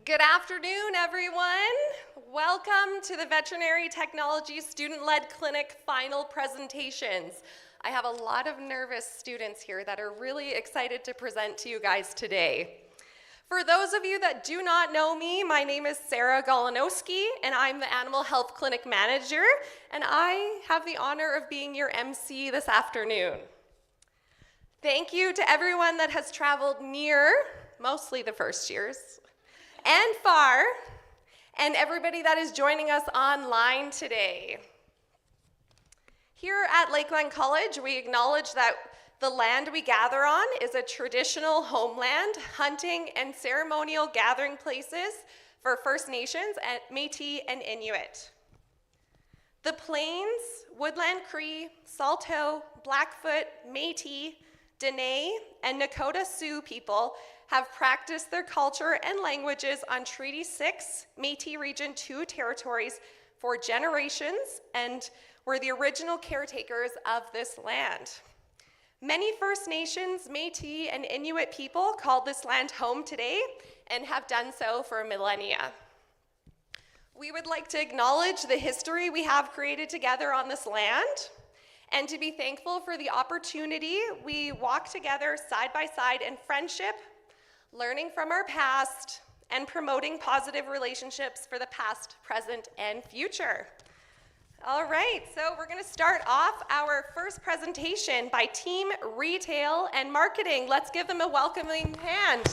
Good afternoon, everyone. Welcome to the Veterinary Technology Student-Led Clinic final presentations. I have a lot of nervous students here that are really excited to present to you guys today. For those of you that do not know me, my name is Sarah Golinowski, and I'm the Animal Health Clinic Manager, and I have the honor of being your MC this afternoon. Thank you to everyone that has traveled near, mostly the first years, and far, and everybody that is joining us online today. Here at Lakeland College, we acknowledge that the land we gather on is a traditional homeland, hunting, and ceremonial gathering places for First Nations, Métis, and Inuit. The Plains, Woodland Cree, Saulteaux, Blackfoot, Métis, Dene, and Nakota Sioux people have practiced their culture and languages on Treaty 6, Métis Region 2 territories for generations and were the original caretakers of this land. Many First Nations, Métis, and Inuit people call this land home today and have done so for millennia. We would like to acknowledge the history we have created together on this land and to be thankful for the opportunity we walk together side by side in friendship, learning from our past, and promoting positive relationships for the past, present, and future. All right, so we're gonna start off our first presentation by Team Retail and Marketing. Let's give them a welcoming hand.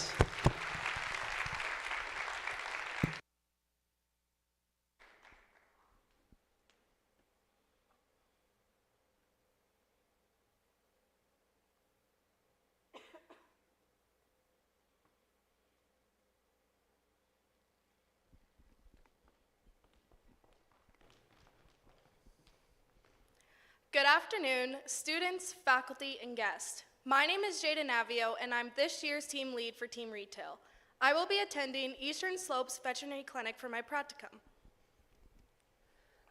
Good afternoon, students, faculty, and guests. My name is Jada Navio, and I'm this year's team lead for Team Retail. I will be attending Eastern Slopes Veterinary Clinic for my practicum.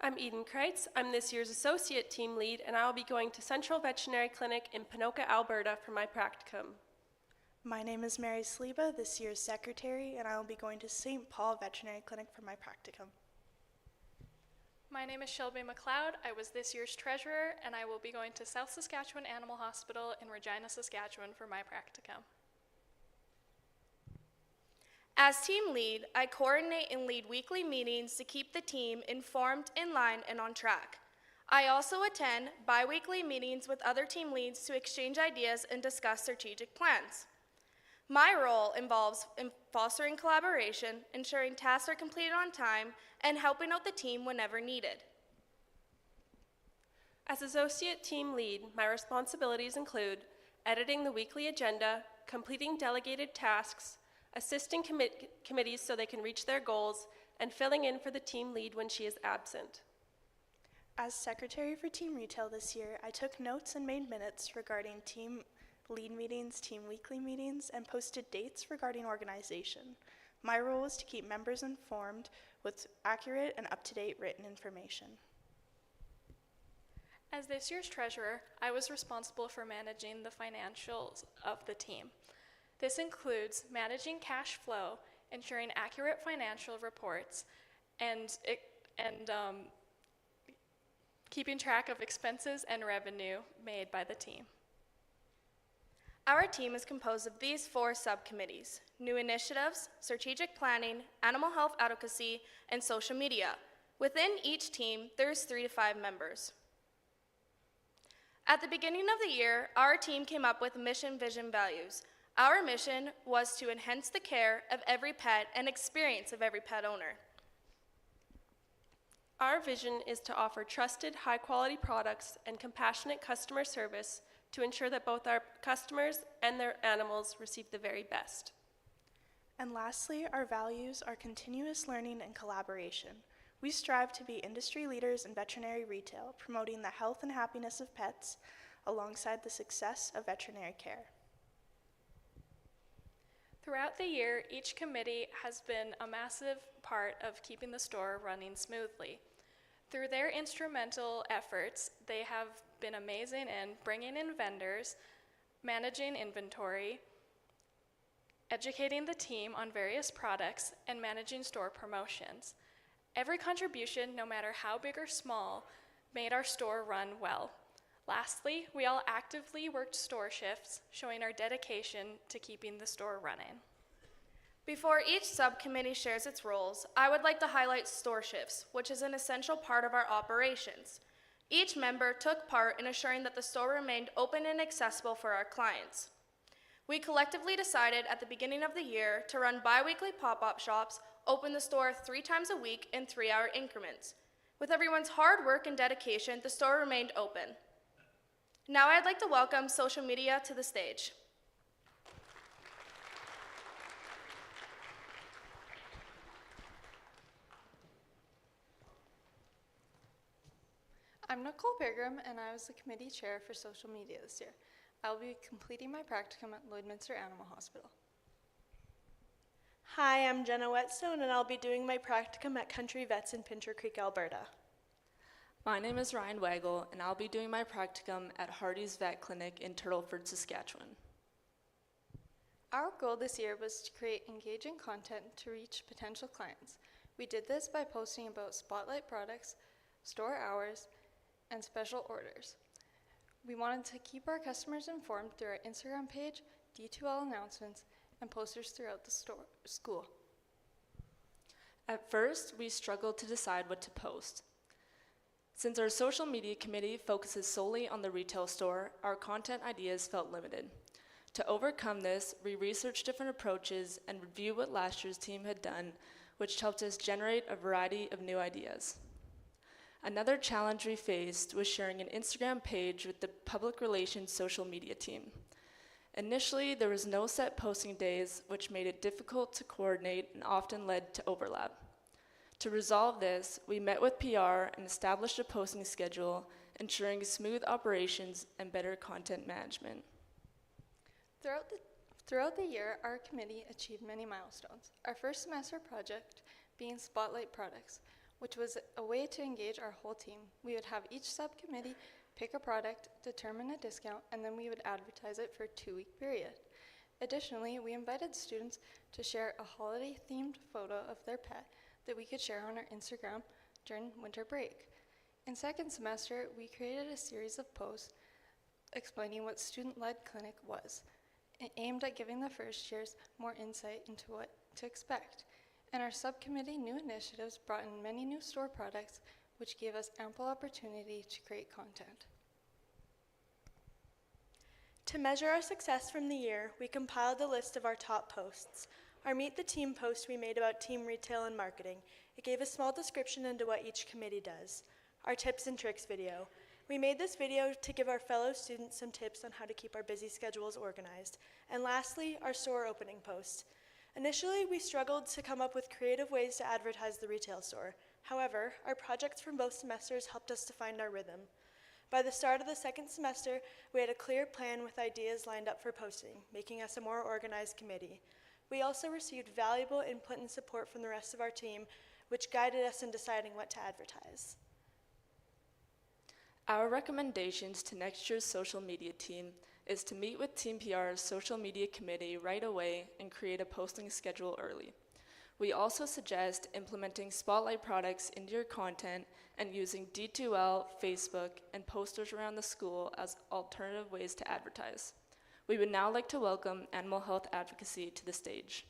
I'm Eden Kreitz. I'm this year's associate team lead, and I will be going to Central Veterinary Clinic in Ponoka, Alberta for my practicum. My name is Mary Sleba, this year's secretary, and I will be going to St. Paul Veterinary Clinic for my practicum. My name is Shelby McLeod. I was this year's treasurer, and I will be going to South Saskatchewan Animal Hospital in Regina, Saskatchewan for my practicum. As team lead, I coordinate and lead weekly meetings to keep the team informed, in line, and on track. I also attend bi-weekly meetings with other team leads to exchange ideas and discuss strategic plans. My role involves fostering collaboration, ensuring tasks are completed on time, and helping out the team whenever needed. As associate team lead, my responsibilities include editing the weekly agenda, completing delegated tasks, assisting committees so they can reach their goals, and filling in for the team lead when she is absent. As secretary for Team Retail this year, I took notes and made minutes regarding team lead meetings, team weekly meetings, and posted dates regarding organization. My role is to keep members informed with accurate and up-to-date written information. As this year's treasurer, I was responsible for managing the financials of the team. This includes managing cash flow, ensuring accurate financial reports, and keeping track of expenses and revenue made by the team. Our team is composed of these 4 subcommittees: new initiatives, strategic planning, animal health advocacy, and social media. Within each team, there's 3 to 5 members. At the beginning of the year, our team came up with mission, vision, values. Our mission was to enhance the care of every pet and experience of every pet owner. Our vision is to offer trusted, high-quality products and compassionate customer service to ensure that both our customers and their animals receive the very best. And lastly, our values are continuous learning and collaboration. We strive to be industry leaders in veterinary retail, promoting the health and happiness of pets alongside the success of veterinary care. Throughout the year, each committee has been a massive part of keeping the store running smoothly. Through their instrumental efforts, they have been amazing in bringing in vendors, managing inventory, educating the team on various products, and managing store promotions. Every contribution, no matter how big or small, made our store run well. Lastly, we all actively worked store shifts, showing our dedication to keeping the store running. Before each subcommittee shares its roles, I would like to highlight store shifts, which is an essential part of our operations. Each member took part in assuring that the store remained open and accessible for our clients. We collectively decided at the beginning of the year to run bi-weekly pop-up shops, open the store 3 times a week in 3-hour increments. With everyone's hard work and dedication, the store remained open. Now I'd like to welcome social media to the stage. I'm Nicole Pigram, and I was the committee chair for social media this year. I'll be completing my practicum at Lloydminster Animal Hospital. Hi, I'm Jenna Whetstone, and I'll be doing my practicum at Country Vets in Pincher Creek, Alberta. My name is Ryan Waggle, and I'll be doing my practicum at Hardy's Vet Clinic in Turtleford, Saskatchewan. Our goal this year was to create engaging content to reach potential clients. We did this by posting about spotlight products, store hours, and special orders. We wanted to keep our customers informed through our Instagram page, D2L announcements, and posters throughout the school. At first, we struggled to decide what to post. Since our social media committee focuses solely on the retail store, our content ideas felt limited. To overcome this, we researched different approaches and reviewed what last year's team had done, which helped us generate a variety of new ideas. Another challenge we faced was sharing an Instagram page with the public relations social media team. Initially, there was no set posting days, which made it difficult to coordinate and often led to overlap. To resolve this, we met with PR and established a posting schedule, ensuring smooth operations and better content management. Throughout the year, our committee achieved many milestones. Our first semester project being Spotlight Products, which was a way to engage our whole team. We would have each subcommittee pick a product, determine a discount, and then we would advertise it for a 2-week period. Additionally, we invited students to share a holiday-themed photo of their pet that we could share on our Instagram during winter break. In second semester, we created a series of posts explaining what student-led clinic was, aimed at giving the first years more insight into what to expect. And our subcommittee new initiatives brought in many new store products, which gave us ample opportunity to create content. To measure our success from the year, we compiled a list of our top posts. Our Meet the Team post we made about team retail and marketing. It gave a small description into what each committee does. Our tips and tricks video. We made this video to give our fellow students some tips on how to keep our busy schedules organized. And lastly, our store opening post. Initially, we struggled to come up with creative ways to advertise the retail store. However, our projects from both semesters helped us to find our rhythm. By the start of the second semester, we had a clear plan with ideas lined up for posting, making us a more organized committee. We also received valuable input and support from the rest of our team, which guided us in deciding what to advertise. Our recommendations to next year's social media team is to meet with Team PR's social media committee right away and create a posting schedule early. We also suggest implementing spotlight products into your content and using D2L, Facebook, and posters around the school as alternative ways to advertise. We would now like to welcome Animal Health Advocacy to the stage.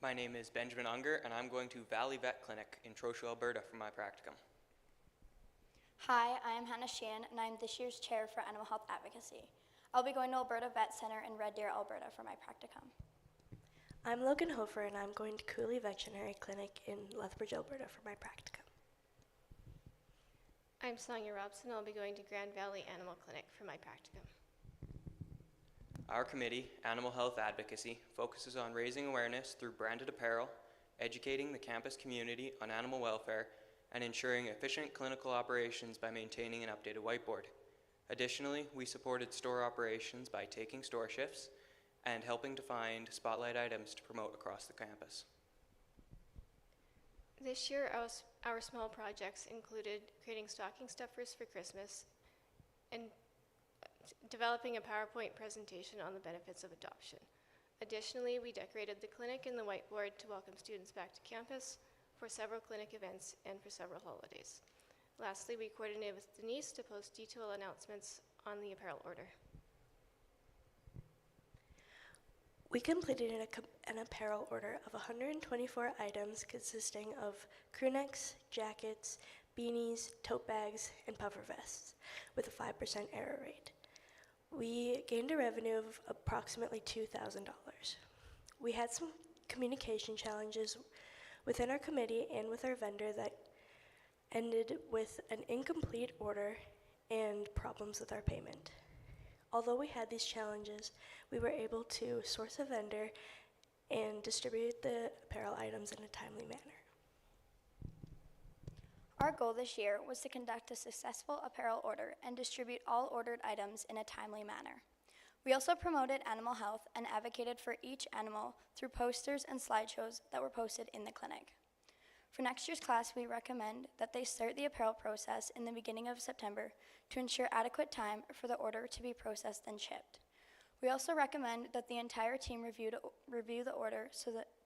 My name is Benjamin Unger, and I'm going to Valley Vet Clinic in Trochu, Alberta for my practicum. Hi, I am Hannah Sheehan, and I'm this year's chair for Animal Health Advocacy. I'll be going to Alberta Vet Center in Red Deer, Alberta for my practicum. I'm Logan Hofer, and I'm going to Cooley Veterinary Clinic in Lethbridge, Alberta for my practicum. I'm Sonia Robson, and I'll be going to Grand Valley Animal Clinic for my practicum. Our committee, Animal Health Advocacy, focuses on raising awareness through branded apparel, educating the campus community on animal welfare, and ensuring efficient clinical operations by maintaining an updated whiteboard. Additionally, we supported store operations by taking store shifts and helping to find spotlight items to promote across the campus. This year, our small projects included creating stocking stuffers for Christmas and developing a PowerPoint presentation on the benefits of adoption. Additionally, we decorated the clinic and the whiteboard to welcome students back to campus for several clinic events and for several holidays. Lastly, we coordinated with Denise to post detailed announcements on the apparel order. We completed an apparel order of 124 items consisting of crew necks, jackets, beanies, tote bags, and puffer vests with a 5% error rate. We gained a revenue of approximately $2,000. We had some communication challenges within our committee and with our vendor that ended with an incomplete order and problems with our payment. Although we had these challenges, we were able to source a vendor and distribute the apparel items in a timely manner. Our goal this year was to conduct a successful apparel order and distribute all ordered items in a timely manner. We also promoted animal health and advocated for each animal through posters and slideshows that were posted in the clinic. For next year's class, we recommend that they start the apparel process in the beginning of September to ensure adequate time for the order to be processed and shipped. We also recommend that the entire team review the order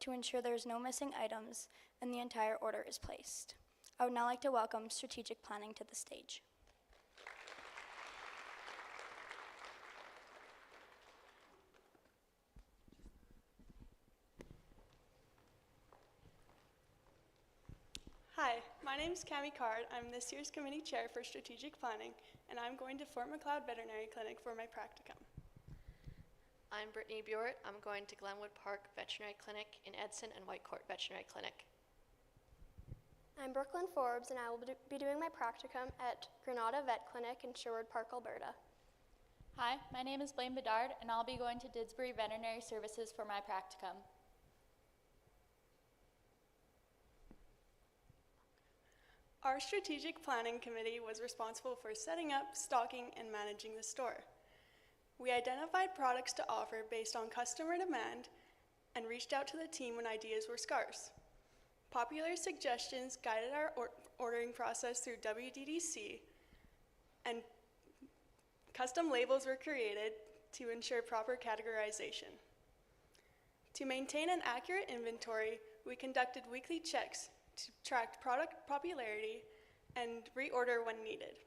to ensure there is no missing items and the entire order is placed. I would now like to welcome strategic planning to the stage. Hi, my name is Cami Card. I'm this year's committee chair for strategic planning, and I'm going to Fort McLeod Veterinary Clinic for my practicum. I'm Brittany Buert. I'm going to Glenwood Park Veterinary Clinic in Edson and Whitecourt Veterinary Clinic. I'm Brooklyn Forbes, and I will be doing my practicum at Granada Vet Clinic in Sherwood Park, Alberta. Hi, my name is Blaine Bedard, and I'll be going to Didsbury Veterinary Services for my practicum. Our strategic planning committee was responsible for setting up, stocking, and managing the store. We identified products to offer based on customer demand and reached out to the team when ideas were scarce. Popular suggestions guided our ordering process through WDDC, and custom labels were created to ensure proper categorization. To maintain an accurate inventory, we conducted weekly checks to track product popularity and reorder when needed.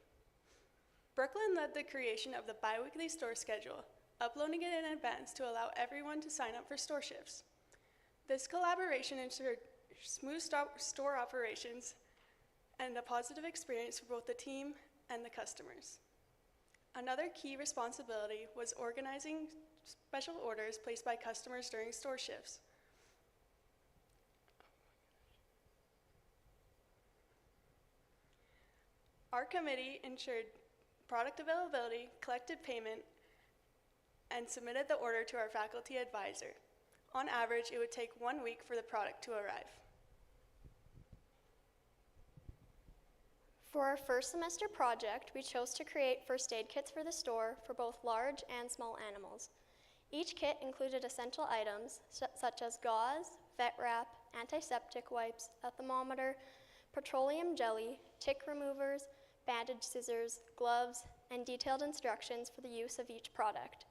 Brooklyn led the creation of the bi-weekly store schedule, uploading it in advance to allow everyone to sign up for store shifts. This collaboration ensured smooth store operations and a positive experience for both the team and the customers. Another key responsibility was organizing special orders placed by customers during store shifts. Our committee ensured product availability, collected payment, and submitted the order to our faculty advisor. On average, it would take 1 week for the product to arrive. For our first semester project, we chose to create first aid kits for the store for both large and small animals. Each kit included essential items such as gauze, vet wrap, antiseptic wipes, a thermometer, petroleum jelly, tick removers, bandage scissors, gloves, and detailed instructions for the use of each product.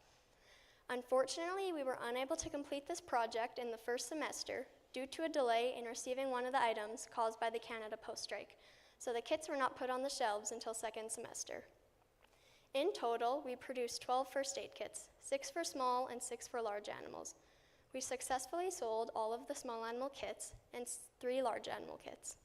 Unfortunately, we were unable to complete this project in the first semester due to a delay in receiving one of the items caused by the Canada Post strike, so the kits were not put on the shelves until second semester. In total, we produced 12 first aid kits, 6 for small and 6 for large animals. We successfully sold all of the small animal kits and 3 large animal kits.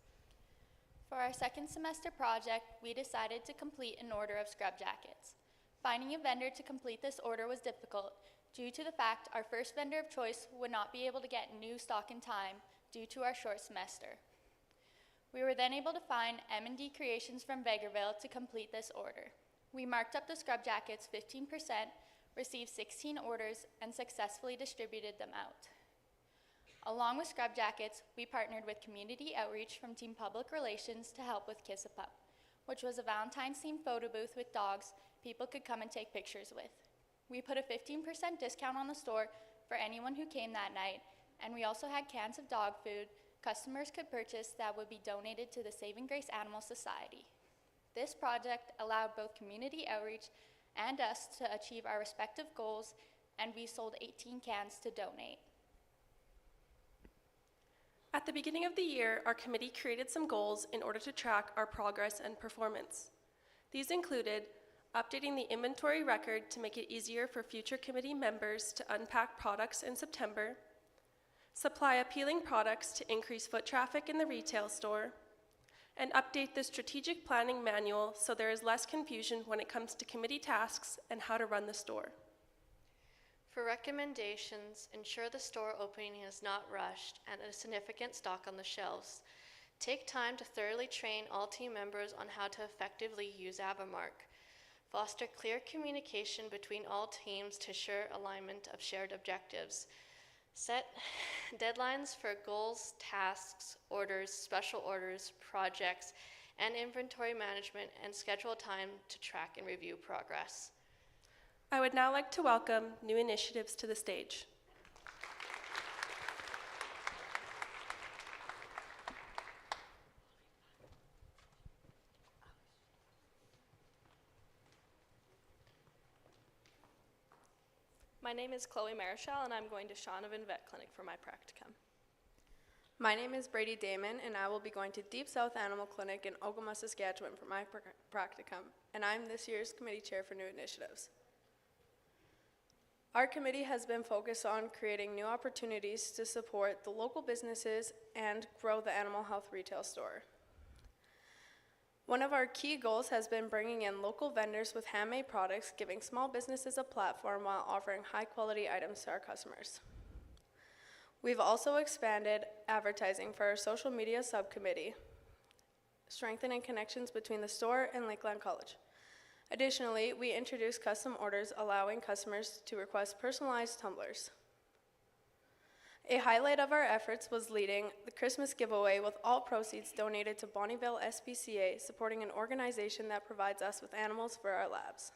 For our second semester project, we decided to complete an order of scrub jackets. Finding a vendor to complete this order was difficult due to the fact our first vendor of choice would not be able to get new stock in time due to our short semester. We were then able to find M&D Creations from Vegreville to complete this order. We marked up the scrub jackets 15%, received 16 orders, and successfully distributed them out. Along with scrub jackets, we partnered with Community Outreach from Team Public Relations to help with Kiss a Pup, which was a Valentine's-themed photo booth with dogs people could come and take pictures with. We put a 15% discount on the store for anyone who came that night, and we also had cans of dog food, customers could purchase that would be donated to the Saving Grace Animal Society. This project allowed both community outreach and us to achieve our respective goals, and we sold 18 cans to donate. At the beginning of the year, our committee created some goals in order to track our progress and performance. These included updating the inventory record to make it easier for future committee members to unpack products in September, supply appealing products to increase foot traffic in the retail store, and update the strategic planning manual so there is less confusion when it comes to committee tasks and how to run the store. For recommendations, ensure the store opening is not rushed and a significant stock on the shelves. Take time to thoroughly train all team members on how to effectively use Avamark. Foster clear communication between all teams to ensure alignment of shared objectives. Set deadlines for goals, tasks, orders, special orders, projects, and inventory management, and schedule time to track and review progress. I would now like to welcome new initiatives to the stage. My name is Chloe Marichal, and I'm going to Shaunavon Vet Clinic for my practicum. My name is Brady Damon, and I will be going to Deep South Animal Clinic in Ogama, Saskatchewan for my practicum, and I'm this year's committee chair for new initiatives. Our committee has been focused on creating new opportunities to support the local businesses and grow the animal health retail store. One of our key goals has been bringing in local vendors with handmade products, giving small businesses a platform while offering high-quality items to our customers. We've also expanded advertising for our social media subcommittee, strengthening connections between the store and Lakeland College. Additionally, we introduced custom orders allowing customers to request personalized tumblers. A highlight of our efforts was leading the Christmas giveaway with all proceeds donated to Bonnieville SPCA, supporting an organization that provides us with animals for our labs.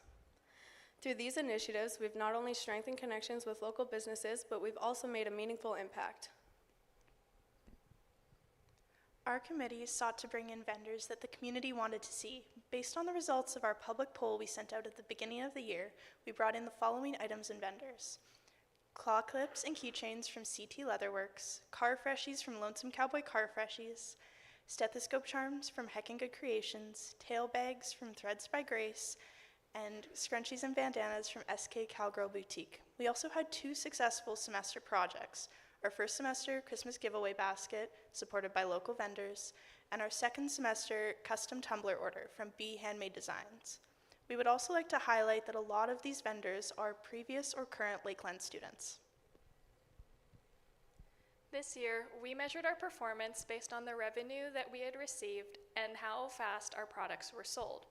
Through these initiatives, we've not only strengthened connections with local businesses, but we've also made a meaningful impact. Our committee sought to bring in vendors that the community wanted to see. Based on the results of our public poll we sent out at the beginning of the year, we brought in the following items and vendors: claw clips and keychains from CT Leatherworks, car freshies from Lonesome Cowboy Car Freshies, stethoscope charms from Heckin' Good Creations, tail bags from Threads by Grace, and scrunchies and bandanas from SK Cowgirl Boutique. We also had 2 successful semester projects: our first semester Christmas giveaway basket, supported by local vendors, and our second semester custom tumbler order from B Handmade Designs. We would also like to highlight that a lot of these vendors are previous or current Lakeland students. This year, we measured our performance based on the revenue that we had received and how fast our products were sold.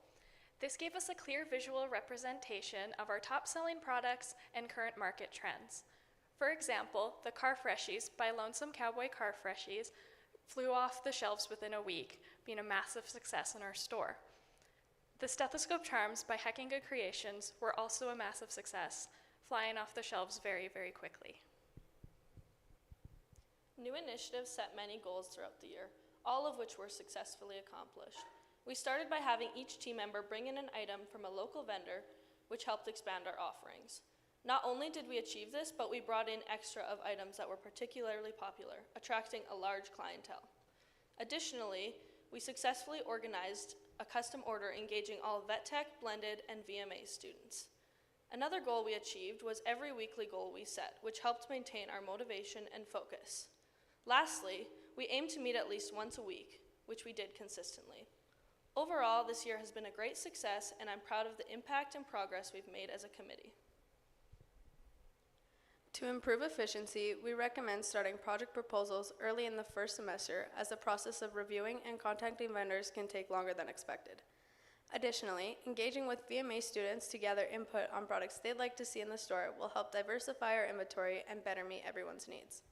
This gave us a clear visual representation of our top-selling products and current market trends. For example, the Car Freshies by Lonesome Cowboy Car Freshies flew off the shelves within a week, being a massive success in our store. The stethoscope charms by Heckin' Good Creations were also a massive success, flying off the shelves very, very quickly. New initiatives set many goals throughout the year, all of which were successfully accomplished. We started by having each team member bring in an item from a local vendor, which helped expand our offerings. Not only did we achieve this, but we brought in extra of items that were particularly popular, attracting a large clientele. Additionally, we successfully organized a custom order engaging all vet tech, blended, and VMA students. Another goal we achieved was every weekly goal we set, which helped maintain our motivation and focus. Lastly, we aimed to meet at least once a week, which we did consistently. Overall, this year has been a great success, and I'm proud of the impact and progress we've made as a committee. To improve efficiency, we recommend starting project proposals early in the first semester, as the process of reviewing and contacting vendors can take longer than expected. Additionally, engaging with VMA students to gather input on products they'd like to see in the store will help diversify our inventory and better meet everyone's needs.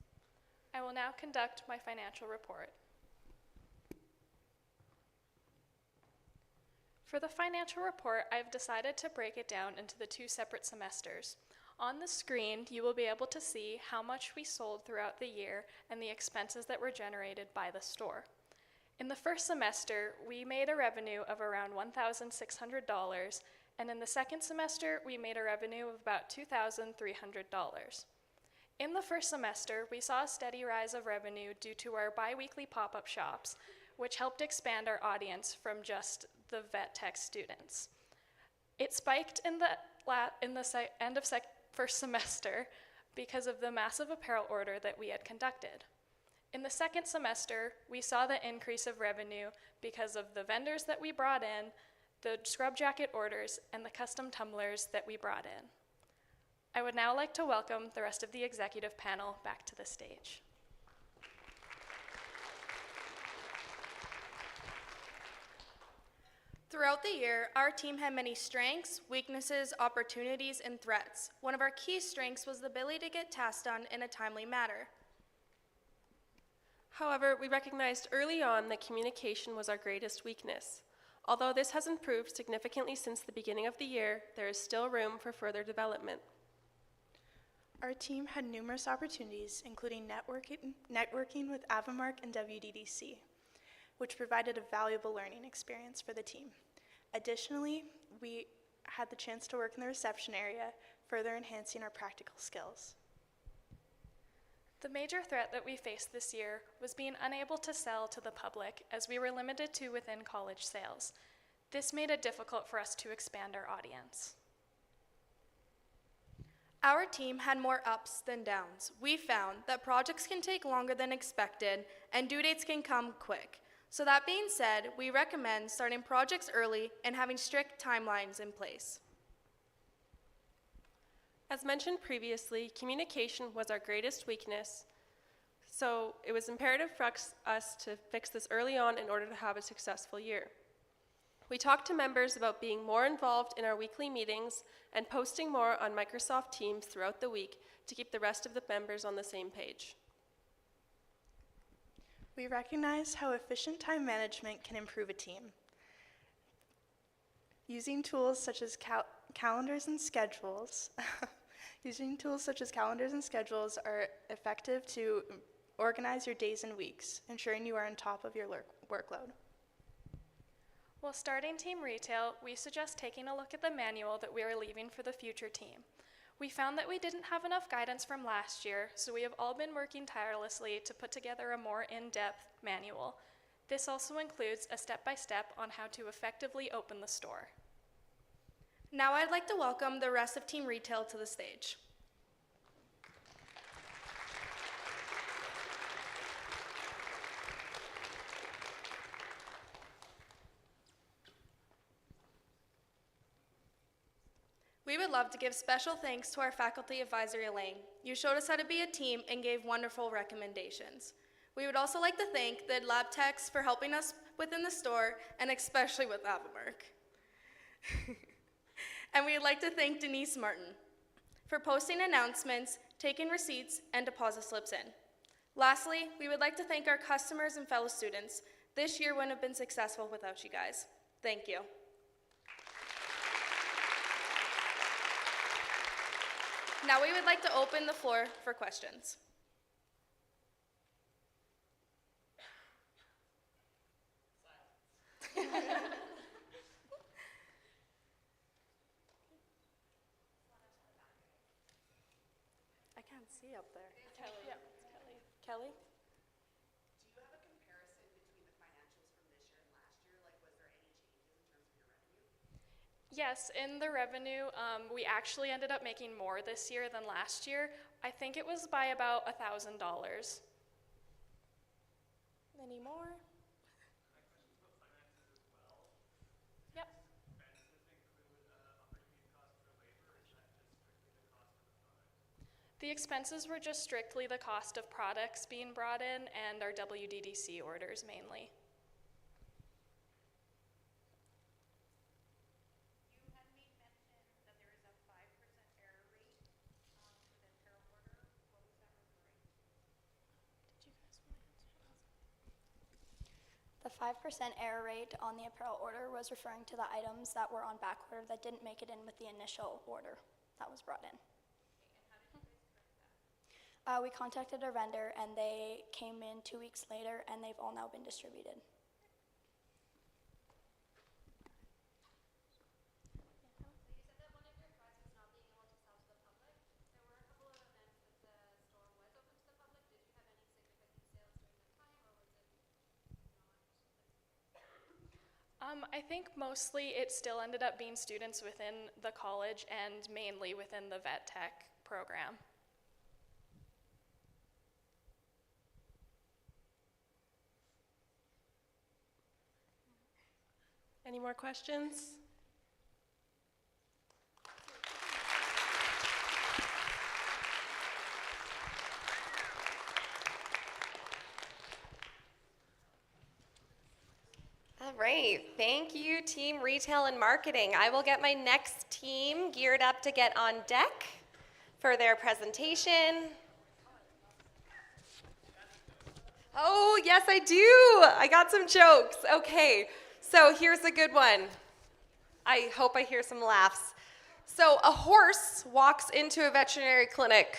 I will now conduct my financial report. For the financial report, I've decided to break it down into the 2 separate semesters. On the screen, you will be able to see how much we sold throughout the year and the expenses that were generated by the store. In the first semester, we made a revenue of around $1,600, and in the second semester, we made a revenue of about $2,300. In the first semester, we saw a steady rise of revenue due to our bi-weekly pop-up shops, which helped expand our audience from just the vet tech students. It spiked in the end of first semester because of the massive apparel order that we had conducted. In the second semester, we saw the increase of revenue because of the vendors that we brought in, the scrub jacket orders, and the custom tumblers that we brought in. I would now like to welcome the rest of the executive panel back to the stage. Throughout the year, our team had many strengths, weaknesses, opportunities, and threats. One of our key strengths was the ability to get tasks done in a timely manner. However, we recognized early on that communication was our greatest weakness. Although this has improved significantly since the beginning of the year, there is still room for further development. Our team had numerous opportunities, including networking with Avamark and WDDC, which provided a valuable learning experience for the team. Additionally, we had the chance to work in the reception area, further enhancing our practical skills. The major threat that we faced this year was being unable to sell to the public as we were limited to within college sales. This made it difficult for us to expand our audience. Our team had more ups than downs. We found that projects can take longer than expected and due dates can come quick. So that being said, we recommend starting projects early and having strict timelines in place. As mentioned previously, communication was our greatest weakness, so it was imperative for us to fix this early on in order to have a successful year. We talked to members about being more involved in our weekly meetings and posting more on Microsoft Teams throughout the week to keep the rest of the members on the same page. We recognize how efficient time management can improve a team. Using tools such as calendars and schedules are effective to organize your days and weeks, ensuring you are on top of your workload. While starting Team Retail, we suggest taking a look at the manual that we are leaving for the future team. We found that we didn't have enough guidance from last year, so we have all been working tirelessly to put together a more in-depth manual. This also includes a step-by-step on how to effectively open the store. Now I'd like to welcome the rest of Team Retail to the stage. We would love to give special thanks to our faculty advisor, Elaine. You showed us how to be a team and gave wonderful recommendations. We would also like to thank the lab techs for helping us within the store, and especially with Avamark. And we'd like to thank Denise Martin for posting announcements, taking receipts, and deposit slips in. Lastly, we would like to thank our customers and fellow students. This year wouldn't have been successful without you guys. Thank you. Now we would like to open the floor for questions. I can't see up there. Kelly. Yeah, it's Kelly. Kelly? Do you have a comparison between the financials from this year and last year? Like, was there any changes in terms of your revenue? Yes, in the revenue, we actually ended up making more this year than last year. I think it was by about $1,000. Any more? Yep. The expenses were just strictly the cost of products being brought in and our WDDC orders mainly. You had made mention that there is a 5% error rate for the apparel order. What was that referring to? Did you guys want to answer? The 5% error rate on the apparel order was referring to the items that were on back order that didn't make it in with the initial order that was brought in. We contacted our vendor and they came in 2 weeks later and they've all now been distributed. I think mostly it still ended up being students within the college and mainly within the vet tech program. Any more questions? All right, thank you, Team Retail and Marketing. I will get my next team geared up to get on deck for their presentation. Oh, yes, I do. I got some jokes. Okay, so here's a good one. I hope I hear some laughs. So a horse walks into a veterinary clinic.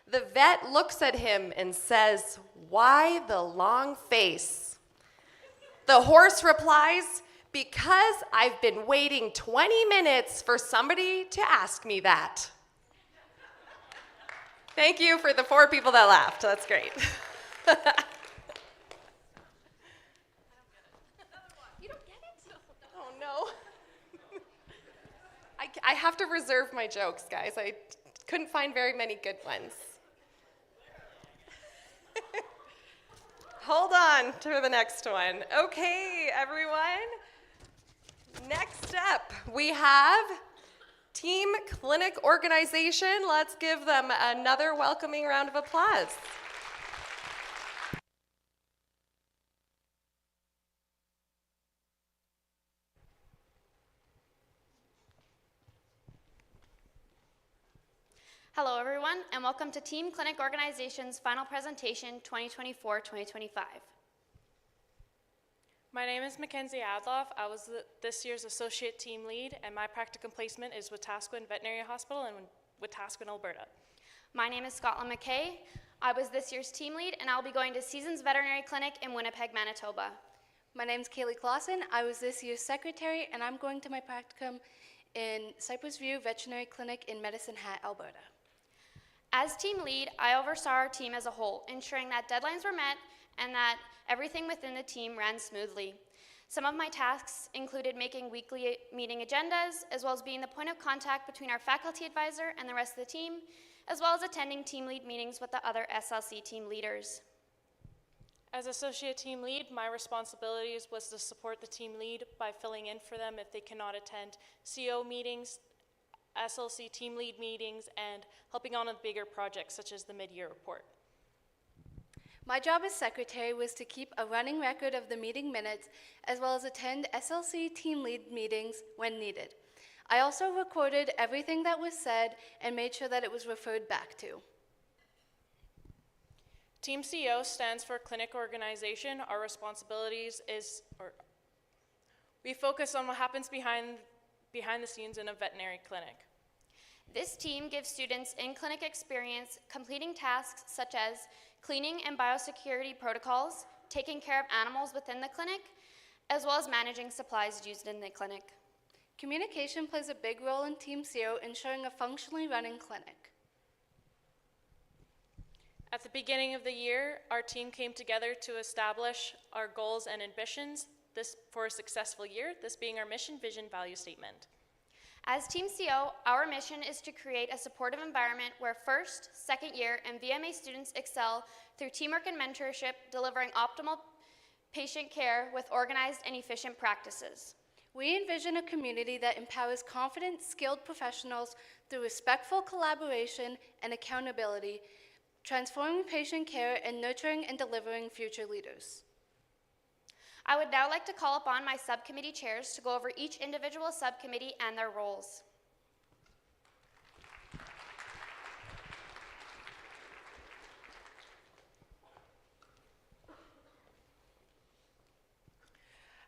The vet looks at him and says, "Why the long face?" The horse replies, "Because I've been waiting 20 minutes for somebody to ask me that." Thank you for the 4 people that laughed. That's great. You don't get it? Oh, no. I have to reserve my jokes, guys. I couldn't find very many good ones. Hold on to the next one. Okay, everyone. Next up, we have Team Clinic Organization. Let's give them another welcoming round of applause. Hello everyone, and welcome to Team Clinic Organization's final presentation 2024-2025. My name is Mackenzie Adloff. I was this year's associate team lead, and my practicum placement is with Wetaskiwin Veterinary Hospital in Wetaskiwin, Alberta. My name is Scotland McKay. I was this year's team lead, and I'll be going to Seasons Veterinary Clinic in Winnipeg, Manitoba. My name's Kaylee Clausen. I was this year's secretary, and I'm going to my practicum in Cypress View Veterinary Clinic in Medicine Hat, Alberta. As team lead, I oversaw our team as a whole, ensuring that deadlines were met and that everything within the team ran smoothly. Some of my tasks included making weekly meeting agendas, as well as being the point of contact between our faculty advisor and the rest of the team, as well as attending team lead meetings with the other SLC team leaders. As associate team lead, my responsibilities was to support the team lead by filling in for them if they cannot attend CO meetings, SLC team lead meetings, and helping on with bigger projects such as the mid-year report. My job as secretary was to keep a running record of the meeting minutes, as well as attend SLC team lead meetings when needed. I also recorded everything that was said and made sure that it was referred back to. Team CO stands for Clinic Organization. Our responsibilities we focus on what happens behind the scenes in a veterinary clinic. This team gives students in-clinic experience completing tasks such as cleaning and biosecurity protocols, taking care of animals within the clinic, as well as managing supplies used in the clinic. Communication plays a big role in Team CO, ensuring a functionally running clinic. At the beginning of the year, our team came together to establish our goals and ambitions for a successful year, this being our mission, vision, value statement. As Team CO, our mission is to create a supportive environment where first, second year, and VMA students excel through teamwork and mentorship, delivering optimal patient care with organized and efficient practices. We envision a community that empowers confident, skilled professionals through respectful collaboration and accountability, transforming patient care and nurturing and delivering future leaders. I would now like to call upon my subcommittee chairs to go over each individual subcommittee and their roles.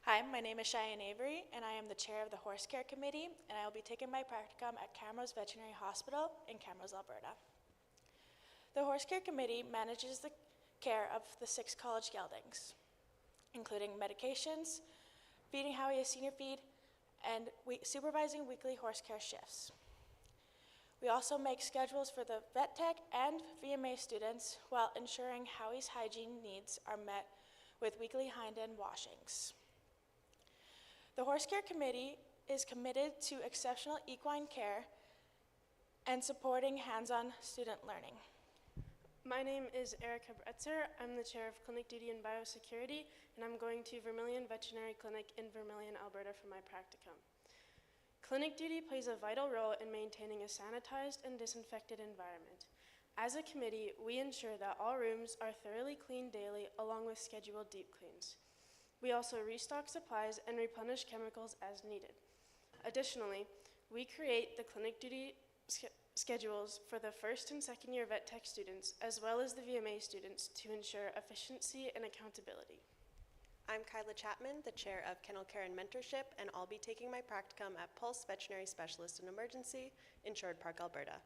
Hi, my name is Cheyenne Avery, and I am the chair of the Horse Care Committee, and I will be taking my practicum at Camrose Veterinary Hospital in Camrose, Alberta. The Horse Care Committee manages the care of the 6 college geldings, including medications, feeding Howie a senior feed, and supervising weekly horse care shifts. We also make schedules for the vet tech and VMA students while ensuring Howie's hygiene needs are met with weekly hind end washings. The Horse Care Committee is committed to exceptional equine care and supporting hands-on student learning. My name is Erica Bretzer. I'm the chair of Clinic Duty and Biosecurity, and I'm going to Vermilion Veterinary Clinic in Vermilion, Alberta for my practicum. Clinic duty plays a vital role in maintaining a sanitized and disinfected environment. As a committee, we ensure that all rooms are thoroughly cleaned daily along with scheduled deep cleans. We also restock supplies and replenish chemicals as needed. Additionally, we create the clinic duty schedules for the first and second year vet tech students as well as the VMA students to ensure efficiency and accountability. I'm Kyla Chapman, the chair of Kennel Care and Mentorship, and I'll be taking my practicum at Pulse Veterinary Specialist in Emergency in Sherwood Park, Alberta.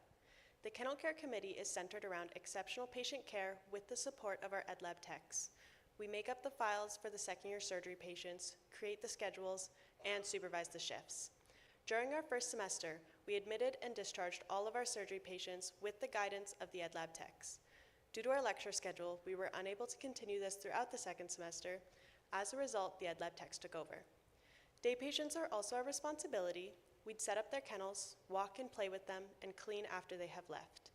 The Kennel Care Committee is centered around exceptional patient care with the support of our EdLab techs. We make up the files for the second-year surgery patients, create the schedules, and supervise the shifts. During our first semester, we admitted and discharged all of our surgery patients with the guidance of the EdLab techs. Due to our lecture schedule, we were unable to continue this throughout the second semester. As a result, the EdLab techs took over. Day patients are also our responsibility. We'd set up their kennels, walk and play with them, and clean after they have left.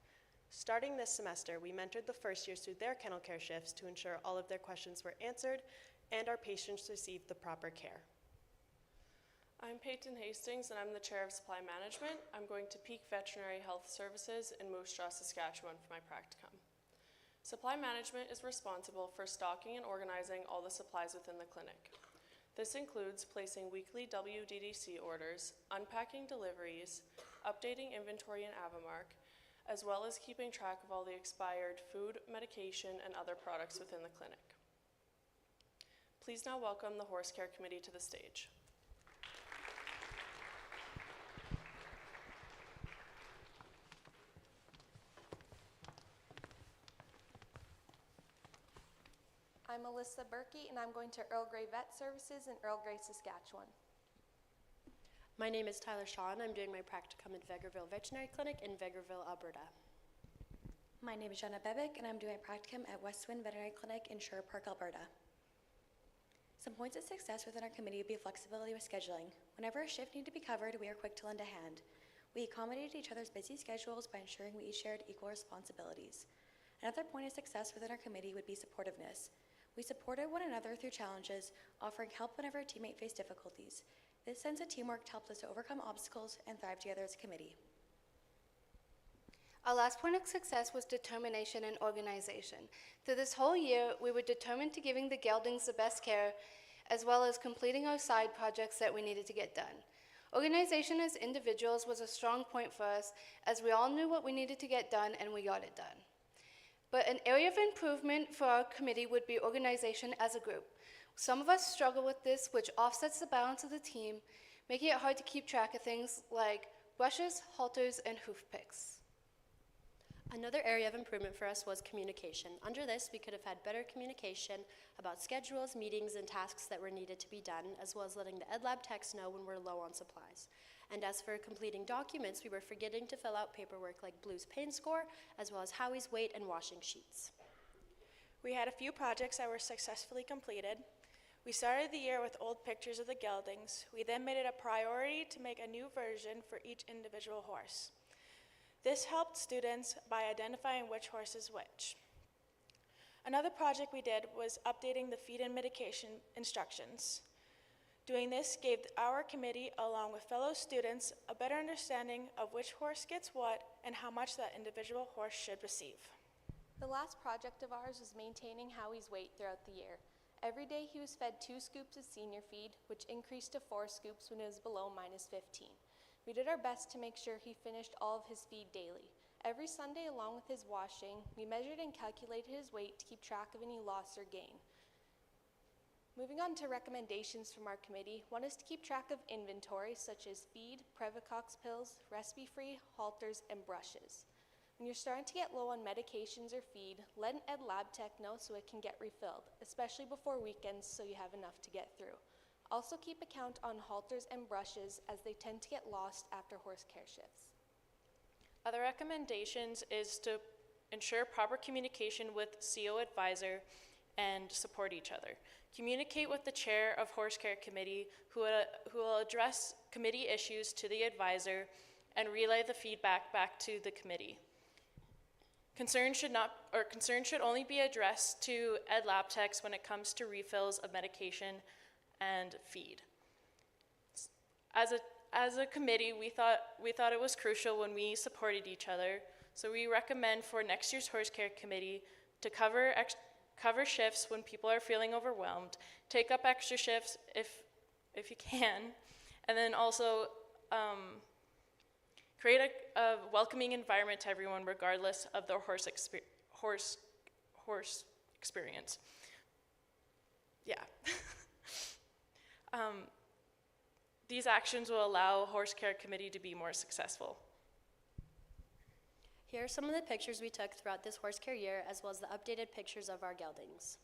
Starting this semester, we mentored the first years through their kennel care shifts to ensure all of their questions were answered and our patients received the proper care. I'm Peyton Hastings, and I'm the chair of supply management. I'm going to Peak Veterinary Health Services in Moose Jaw, Saskatchewan for my practicum. Supply management is responsible for stocking and organizing all the supplies within the clinic. This includes placing weekly WDDC orders, unpacking deliveries, updating inventory in Avamark, as well as keeping track of all the expired food, medication, and other products within the clinic. Please now welcome the Horse Care Committee to the stage. I'm Alyssa Berkey, and I'm going to Earl Grey Vet Services in Earl Grey, Saskatchewan. My name is Tyler Shaw, and I'm doing my practicum at Vegreville Veterinary Clinic in Vegreville, Alberta. My name is Jenna Bebick, and I'm doing my practicum at Westwind Veterinary Clinic in Sherwood Park, Alberta. Some points of success within our committee would be flexibility with scheduling. Whenever a shift needed to be covered, we are quick to lend a hand. We accommodated each other's busy schedules by ensuring we each shared equal responsibilities. Another point of success within our committee would be supportiveness. We supported one another through challenges, offering help whenever a teammate faced difficulties. This sense of teamwork helped us to overcome obstacles and thrive together as a committee. Our last point of success was determination and organization. Through this whole year, we were determined to giving the geldings the best care, as well as completing our side projects that we needed to get done. Organization as individuals was a strong point for us, as we all knew what we needed to get done and we got it done. But an area of improvement for our committee would be organization as a group. Some of us struggle with this, which offsets the balance of the team, making it hard to keep track of things like brushes, halters, and hoof picks. Another area of improvement for us was communication. Under this, we could have had better communication about schedules, meetings, and tasks that were needed to be done, as well as letting the EdLab techs know when we're low on supplies. And as for completing documents, we were forgetting to fill out paperwork like Blue's pain score, as well as Howie's weight and washing sheets. We had a few projects that were successfully completed. We started the year with old pictures of the geldings. We then made it a priority to make a new version for each individual horse. This helped students by identifying which horse is which. Another project we did was updating the feed and medication instructions. Doing this gave our committee, along with fellow students, a better understanding of which horse gets what and how much that individual horse should receive. The last project of ours was maintaining Howie's weight throughout the year. Every day he was fed 2 scoops of senior feed, which increased to 4 scoops when it was below -15. We did our best to make sure he finished all of his feed daily. Every Sunday, along with his washing, we measured and calculated his weight to keep track of any loss or gain. Moving on to recommendations from our committee, one is to keep track of inventory such as feed, Previcox pills, recipe-free, halters, and brushes. When you're starting to get low on medications or feed, let an ed lab tech know so it can get refilled, especially before weekends so you have enough to get through. Also keep account on halters and brushes as they tend to get lost after horse care shifts. Other recommendations is to ensure proper communication with CO advisor and support each other. Communicate with the chair of horse care committee who will address committee issues to the advisor and relay the feedback back to the committee. Concerns should only be addressed to ed lab techs when it comes to refills of medication and feed. As a committee, we thought it was crucial when we supported each other, so we recommend for next year's horse care committee to cover shifts when people are feeling overwhelmed, take up extra shifts if you can, and then also create a welcoming environment to everyone regardless of their horse experience. Yeah. These actions will allow horse care committee to be more successful. Here are some of the pictures we took throughout this horse care year, as well as the updated pictures of our geldings.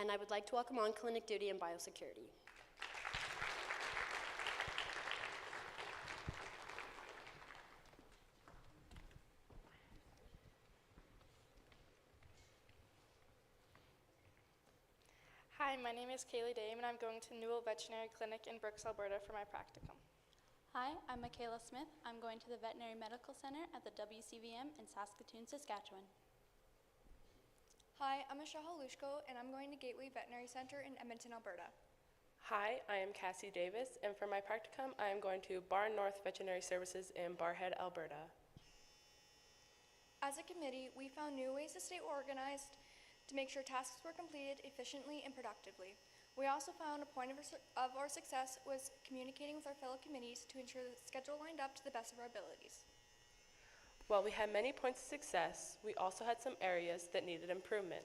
And I would like to welcome on clinic duty and biosecurity. Hi, my name is Kaylee Dame, and I'm going to Newell Veterinary Clinic in Brooks, Alberta for my practicum. Hi, I'm Michaela Smith. I'm going to the Veterinary Medical Center at the WCVM in Saskatoon, Saskatchewan. Hi, I'm Michelle Halushko, and I'm going to Gateway Veterinary Center in Edmonton, Alberta. Hi, I am Cassie Davis, and for my practicum, I am going to Barn North Veterinary Services in Barhead, Alberta. As a committee, we found new ways to stay organized to make sure tasks were completed efficiently and productively. We also found a point of our success was communicating with our fellow committees to ensure the schedule lined up to the best of our abilities. While we had many points of success, we also had some areas that needed improvement.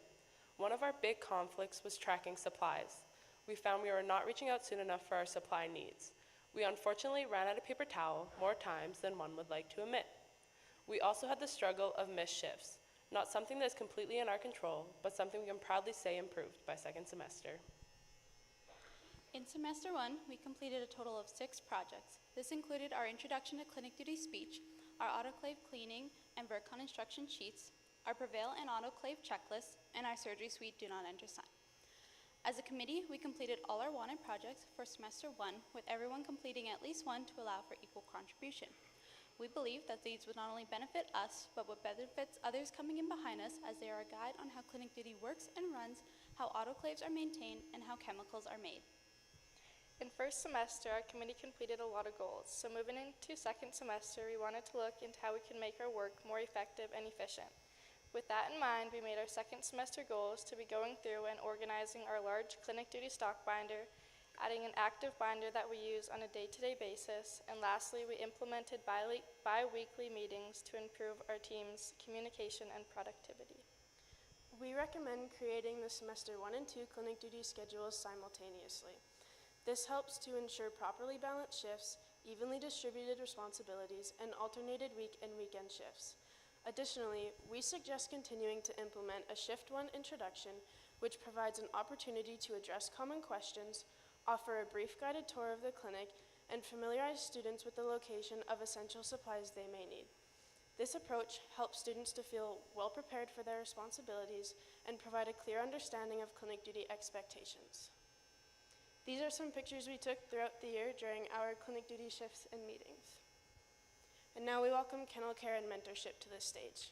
One of our big conflicts was tracking supplies. We found we were not reaching out soon enough for our supply needs. We unfortunately ran out of paper towel more times than one would like to admit. We also had the struggle of missed shifts, not something that is completely in our control, but something we can proudly say improved by second semester. In semester 1, we completed a total of 6 projects. This included our introduction to clinic duty speech, our autoclave cleaning and VERCON instruction sheets, our Prevail and autoclave checklist, and our surgery suite do not enter sign. As a committee, we completed all our wanted projects for semester 1, with everyone completing at least one to allow for equal contribution. We believe that these would not only benefit us, but would benefit others coming in behind us, as they are a guide on how clinic duty works and runs, how autoclaves are maintained, and how chemicals are made. In first semester, our committee completed a lot of goals, so moving into second semester, we wanted to look into how we can make our work more effective and efficient. With that in mind, we made our second semester goals to be going through and organizing our large clinic duty stock binder, adding an active binder that we use on a day-to-day basis, and lastly, we implemented bi-weekly meetings to improve our team's communication and productivity. We recommend creating the semester 1 and 2 clinic duty schedules simultaneously. This helps to ensure properly balanced shifts, evenly distributed responsibilities, and alternated week and weekend shifts. Additionally, we suggest continuing to implement a Shift 1 introduction, which provides an opportunity to address common questions, offer a brief guided tour of the clinic, and familiarize students with the location of essential supplies they may need. This approach helps students to feel well prepared for their responsibilities and provide a clear understanding of clinic duty expectations. These are some pictures we took throughout the year during our clinic duty shifts and meetings. And now we welcome Kennel Care and Mentorship to this stage.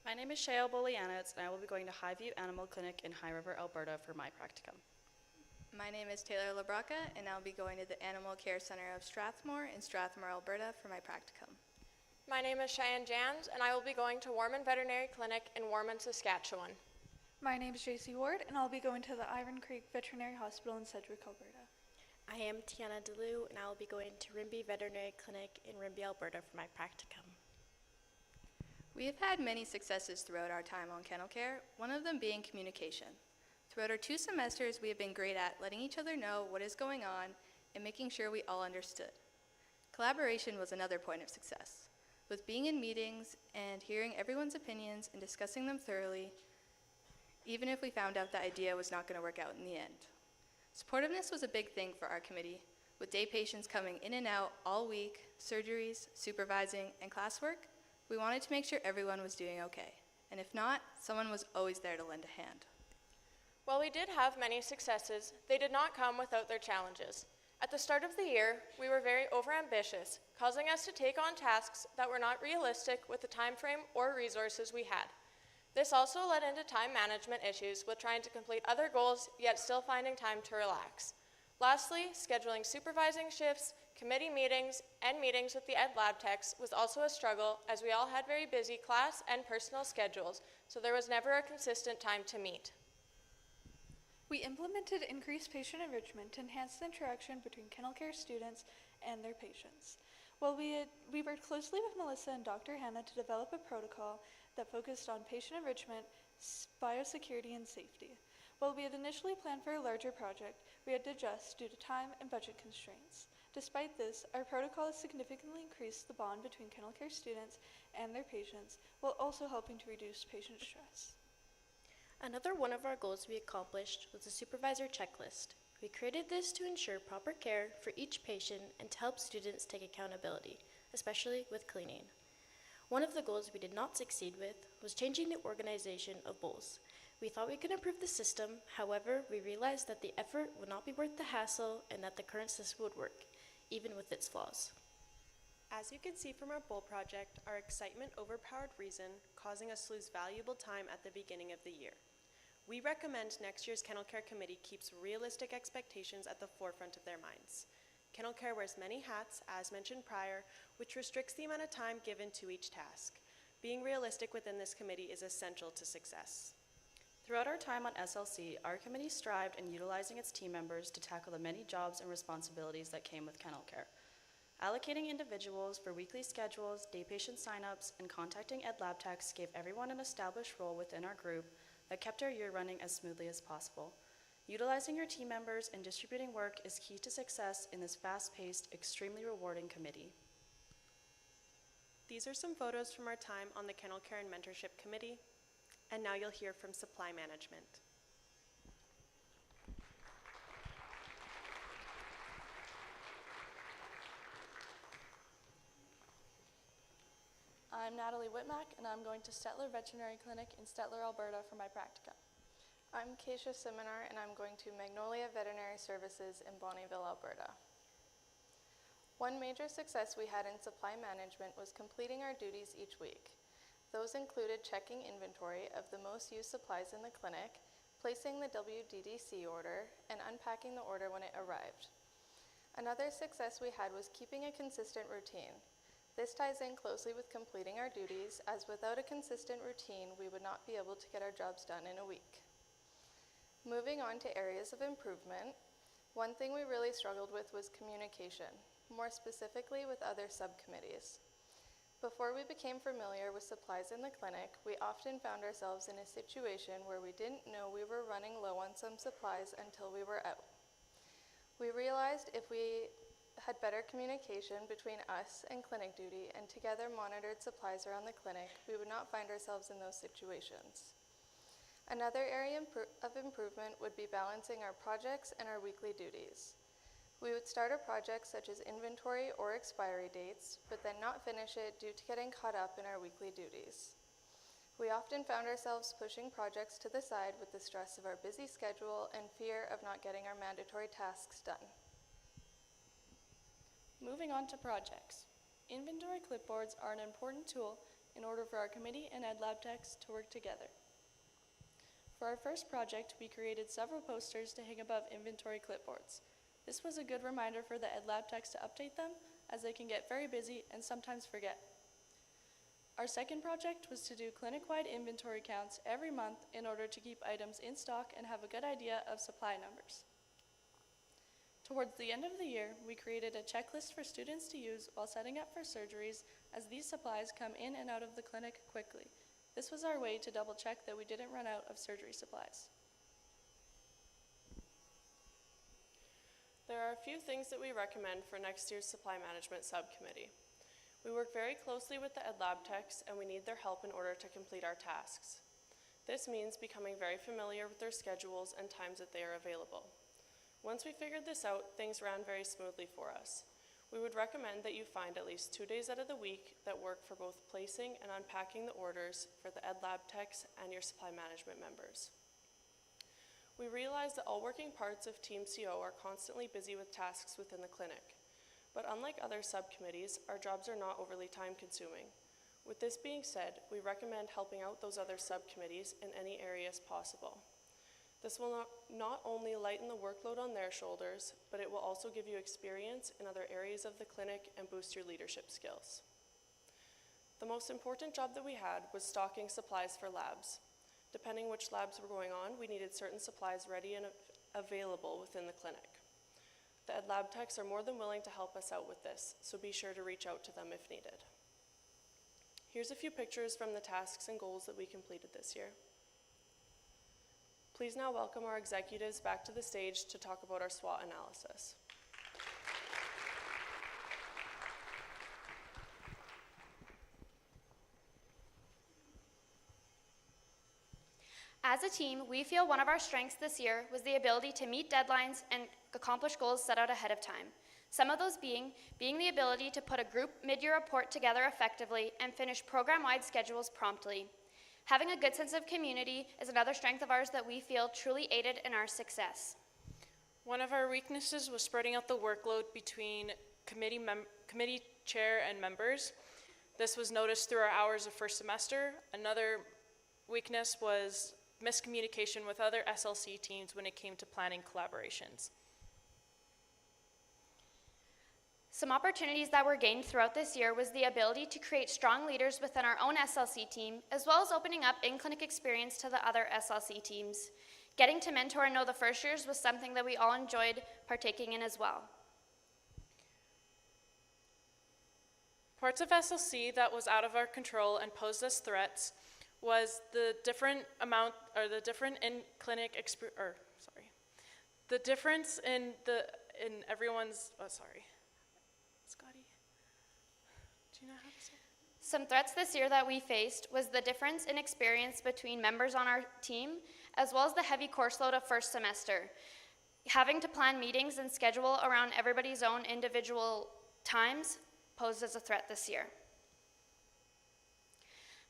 My name is Shayla Bolianitz, and I will be going to Highview Animal Clinic in High River, Alberta for my practicum. My name is Taylor LaBraca, and I'll be going to the Animal Care Center of Strathmore in Strathmore, Alberta for my practicum. My name is Cheyenne Jans, and I will be going to Warman Veterinary Clinic in Warman, Saskatchewan. My name is JC Ward, and I'll be going to the Iron Creek Veterinary Hospital in Sedgwick, Alberta. I am Tiana DeLu, and I will be going to Rimbey Veterinary Clinic in Rimbey, Alberta for my practicum. We have had many successes throughout our time on kennel care, one of them being communication. Throughout our 2 semesters, we have been great at letting each other know what is going on and making sure we all understood. Collaboration was another point of success. With being in meetings and hearing everyone's opinions and discussing them thoroughly, even if we found out the idea was not going to work out in the end. Supportiveness was a big thing for our committee, with day patients coming in and out all week, surgeries, supervising, and classwork. We wanted to make sure everyone was doing okay, and if not, someone was always there to lend a hand. While we did have many successes, they did not come without their challenges. At the start of the year, we were very overambitious, causing us to take on tasks that were not realistic with the time frame or resources we had. This also led into time management issues with trying to complete other goals, yet still finding time to relax. Lastly, scheduling supervising shifts, committee meetings, and meetings with the Ed Lab techs was also a struggle, as we all had very busy class and personal schedules, so there was never a consistent time to meet. We implemented increased patient enrichment to enhance the interaction between kennel care students and their patients. While we worked closely with Melissa and Dr. Hannah to develop a protocol that focused on patient enrichment, biosecurity, and safety. While we had initially planned for a larger project, we had to adjust due to time and budget constraints. Despite this, our protocol has significantly increased the bond between kennel care students and their patients, while also helping to reduce patient stress. Another one of our goals we accomplished was the supervisor checklist. We created this to ensure proper care for each patient and to help students take accountability, especially with cleaning. One of the goals we did not succeed with was changing the organization of bowls. We thought we could improve the system, however, we realized that the effort would not be worth the hassle and that the current system would work, even with its flaws. As you can see from our bowl project, our excitement overpowered reason, causing us to lose valuable time at the beginning of the year. We recommend next year's Kennel Care Committee keeps realistic expectations at the forefront of their minds. Kennel Care wears many hats, as mentioned prior, which restricts the amount of time given to each task. Being realistic within this committee is essential to success. Throughout our time on SLC, our committee strived in utilizing its team members to tackle the many jobs and responsibilities that came with kennel care. Allocating individuals for weekly schedules, day patient signups, and contacting Ed Lab techs gave everyone an established role within our group that kept our year running as smoothly as possible. Utilizing your team members and distributing work is key to success in this fast-paced, extremely rewarding committee. These are some photos from our time on the Kennel Care and Mentorship Committee, and now you'll hear from Supply Management. I'm Natalie Whitmack, and I'm going to Stettler Veterinary Clinic in Stettler, Alberta for my practicum. I'm Keisha Siminar, and I'm going to Magnolia Veterinary Services in Bonnyville, Alberta. One major success we had in supply management was completing our duties each week. Those included checking inventory of the most used supplies in the clinic, placing the WDDC order, and unpacking the order when it arrived. Another success we had was keeping a consistent routine. This ties in closely with completing our duties, as without a consistent routine, we would not be able to get our jobs done in a week. Moving on to areas of improvement, one thing we really struggled with was communication, more specifically with other subcommittees. Before we became familiar with supplies in the clinic, we often found ourselves in a situation where we didn't know we were running low on some supplies until we were out. We realized if we had better communication between us and clinic duty and together monitored supplies around the clinic, we would not find ourselves in those situations. Another area of improvement would be balancing our projects and our weekly duties. We would start a project such as inventory or expiry dates, but then not finish it due to getting caught up in our weekly duties. We often found ourselves pushing projects to the side with the stress of our busy schedule and fear of not getting our mandatory tasks done. Moving on to projects. Inventory clipboards are an important tool in order for our committee and Ed Lab techs to work together. For our first project, we created several posters to hang above inventory clipboards. This was a good reminder for the Ed Lab techs to update them, as they can get very busy and sometimes forget. Our second project was to do clinic-wide inventory counts every month in order to keep items in stock and have a good idea of supply numbers. Towards the end of the year, we created a checklist for students to use while setting up for surgeries, as these supplies come in and out of the clinic quickly. This was our way to double check that we didn't run out of surgery supplies. a few things that we recommend for next year's supply management subcommittee. We work very closely with the Ed Lab techs and we need their help in order to complete our tasks. This means becoming very familiar with their schedules and times that they are available. Once we figured this out, things ran very smoothly for us. We would recommend that you find at least 2 days out of the week that work for both placing and unpacking the orders for the Ed Lab techs and your supply management members. We realize that all working parts of Team CO are constantly busy with tasks within the clinic. But unlike other subcommittees, our jobs are not overly time-consuming. With this being said, we recommend helping out those other subcommittees in any areas possible. This will not only lighten the workload on their shoulders, but it will also give you experience in other areas of the clinic and boost your leadership skills. The most important job that we had was stocking supplies for labs. Depending which labs were going on, we needed certain supplies ready and available within the clinic. The Ed Lab techs are more than willing to help us out with this, so be sure to reach out to them if needed. Here's a few pictures from the tasks and goals that we completed this year. Please now welcome our executives back to the stage to talk about our SWOT analysis. As a team, we feel one of our strengths this year was the ability to meet deadlines and accomplish goals set out ahead of time. Some of those being the ability to put a group mid-year report together effectively and finish program-wide schedules promptly. Having a good sense of community is another strength of ours that we feel truly aided in our success. One of our weaknesses was spreading out the workload between committee chair and members. This was noticed through our hours of first semester. Another weakness was miscommunication with other SLC teams when it came to planning collaborations. Some opportunities that were gained throughout this year was the ability to create strong leaders within our own SLC team, as well as opening up in-clinic experience to the other SLC teams. Getting to mentor and know the first years was something that we all enjoyed partaking in as well. Parts of SLC that was out of our control and posed us threats was the difference in everyone's, Scotty, do you know how to say? Some threats this year that we faced was the difference in experience between members on our team, as well as the heavy course load of first semester. Having to plan meetings and schedule around everybody's own individual times posed as a threat this year.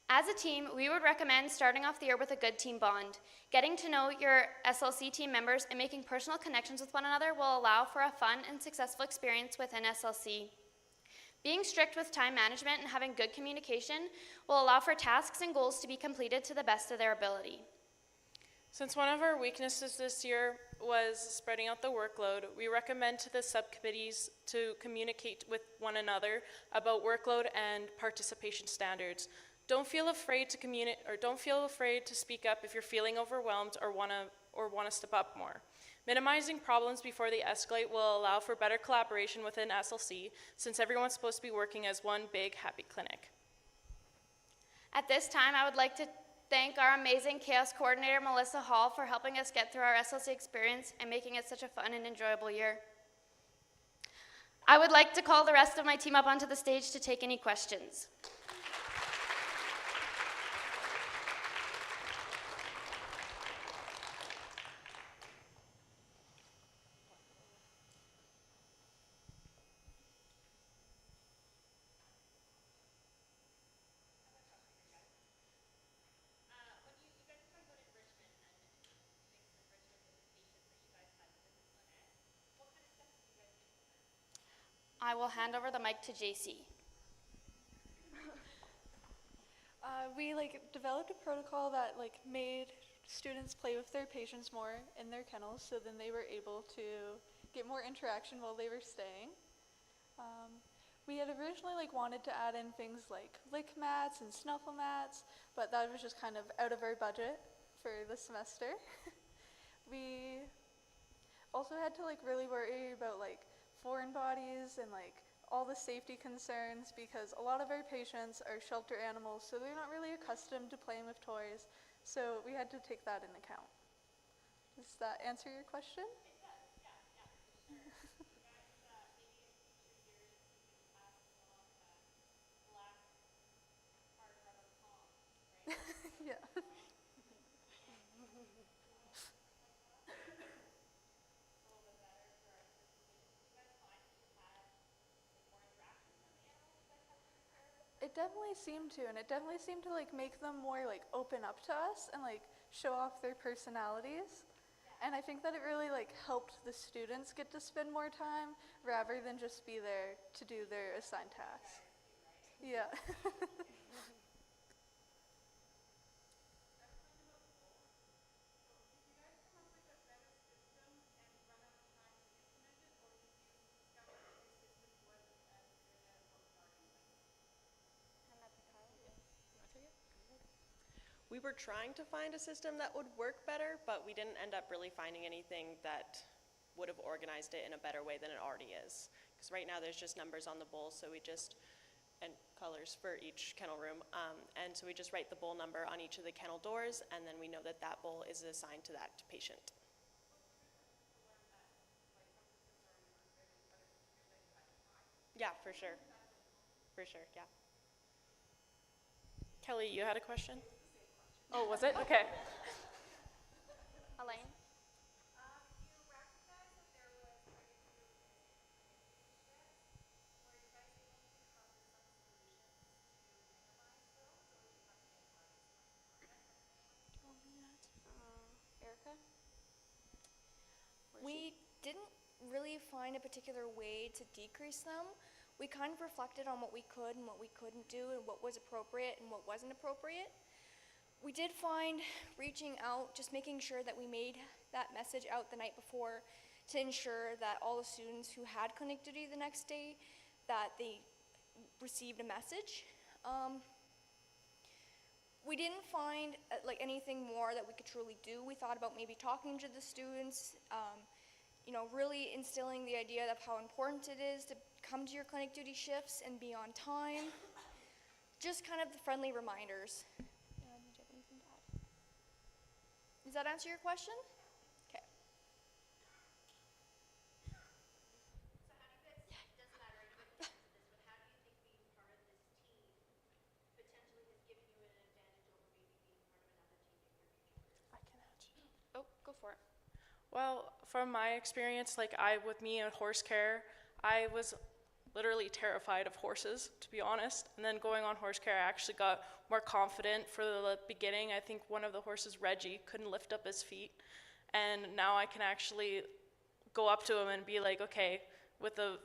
As a team, we would recommend starting off the year with a good team bond. Getting to know your SLC team members and making personal connections with one another will allow for a fun and successful experience within SLC. Being strict with time management and having good communication will allow for tasks and goals to be completed to the best of their ability. Since one of our weaknesses this year was spreading out the workload, we recommend to the subcommittees to communicate with one another about workload and participation standards. Don't feel afraid to communicate, or don't feel afraid to speak up if you're feeling overwhelmed or want to step up more. Minimizing problems before they escalate will allow for better collaboration within SLC, since everyone's supposed to be working as one big happy clinic. At this time, I would like to thank our amazing chaos coordinator, Melissa Hall, for helping us get through our SLC experience and making it such a fun and enjoyable year. I would like to call the rest of my team up onto the stage to take any questions. I will hand over the mic to JC. We developed a protocol that made students play with their patients more in their kennels, so then they were able to get more interaction while they were staying. We had originally wanted to add in things like lick mats and snuffle mats, but that was just kind of out of our budget for the semester. We also had to really worry about foreign bodies and all the safety concerns, because a lot of our patients are shelter animals, so they're not really accustomed to playing with toys, so we had to take that into account. Does that answer your question? It does, yeah. definitely seemed to, and it definitely seemed to like make them more like open up to us and like show off their personalities. And I think that it really like helped the students get to spend more time rather than just be there to do their assigned tasks. Yeah. We were trying to find a system that would work better, but we didn't end up really finding anything that would have organized it in a better way than it already is. Because right now there's just numbers on the bowl, so we just, and colors for each kennel room, and so we just write the bowl number on each of the kennel doors, and then we know that that bowl is assigned to that patient. Yeah, for sure. For sure, yeah. Kelly, you had a question? Oh, was it? Okay. Elaine? Erica? We didn't really find a particular way to decrease them. We kind of reflected on what we could and what we couldn't do and what was appropriate and what wasn't appropriate. We did find reaching out, just making sure that we made that message out the night before to ensure that all the students who had clinic duty the next day, that they received a message. We didn't find like anything more that we could truly do. We thought about maybe talking to the students, you know, really instilling the idea of how important it is to come to your clinic duty shifts and be on time. Just kind of the friendly reminders. Did you have anything to add? Does that answer your question? Okay. Oh, go for it. Well, from my experience, like with me in horse care, I was literally terrified of horses, to be honest. And then going on horse care, I actually got more confident for the beginning. I think one of the horses, Reggie, couldn't lift up his feet. And now I can actually go up to him and be like, okay, with the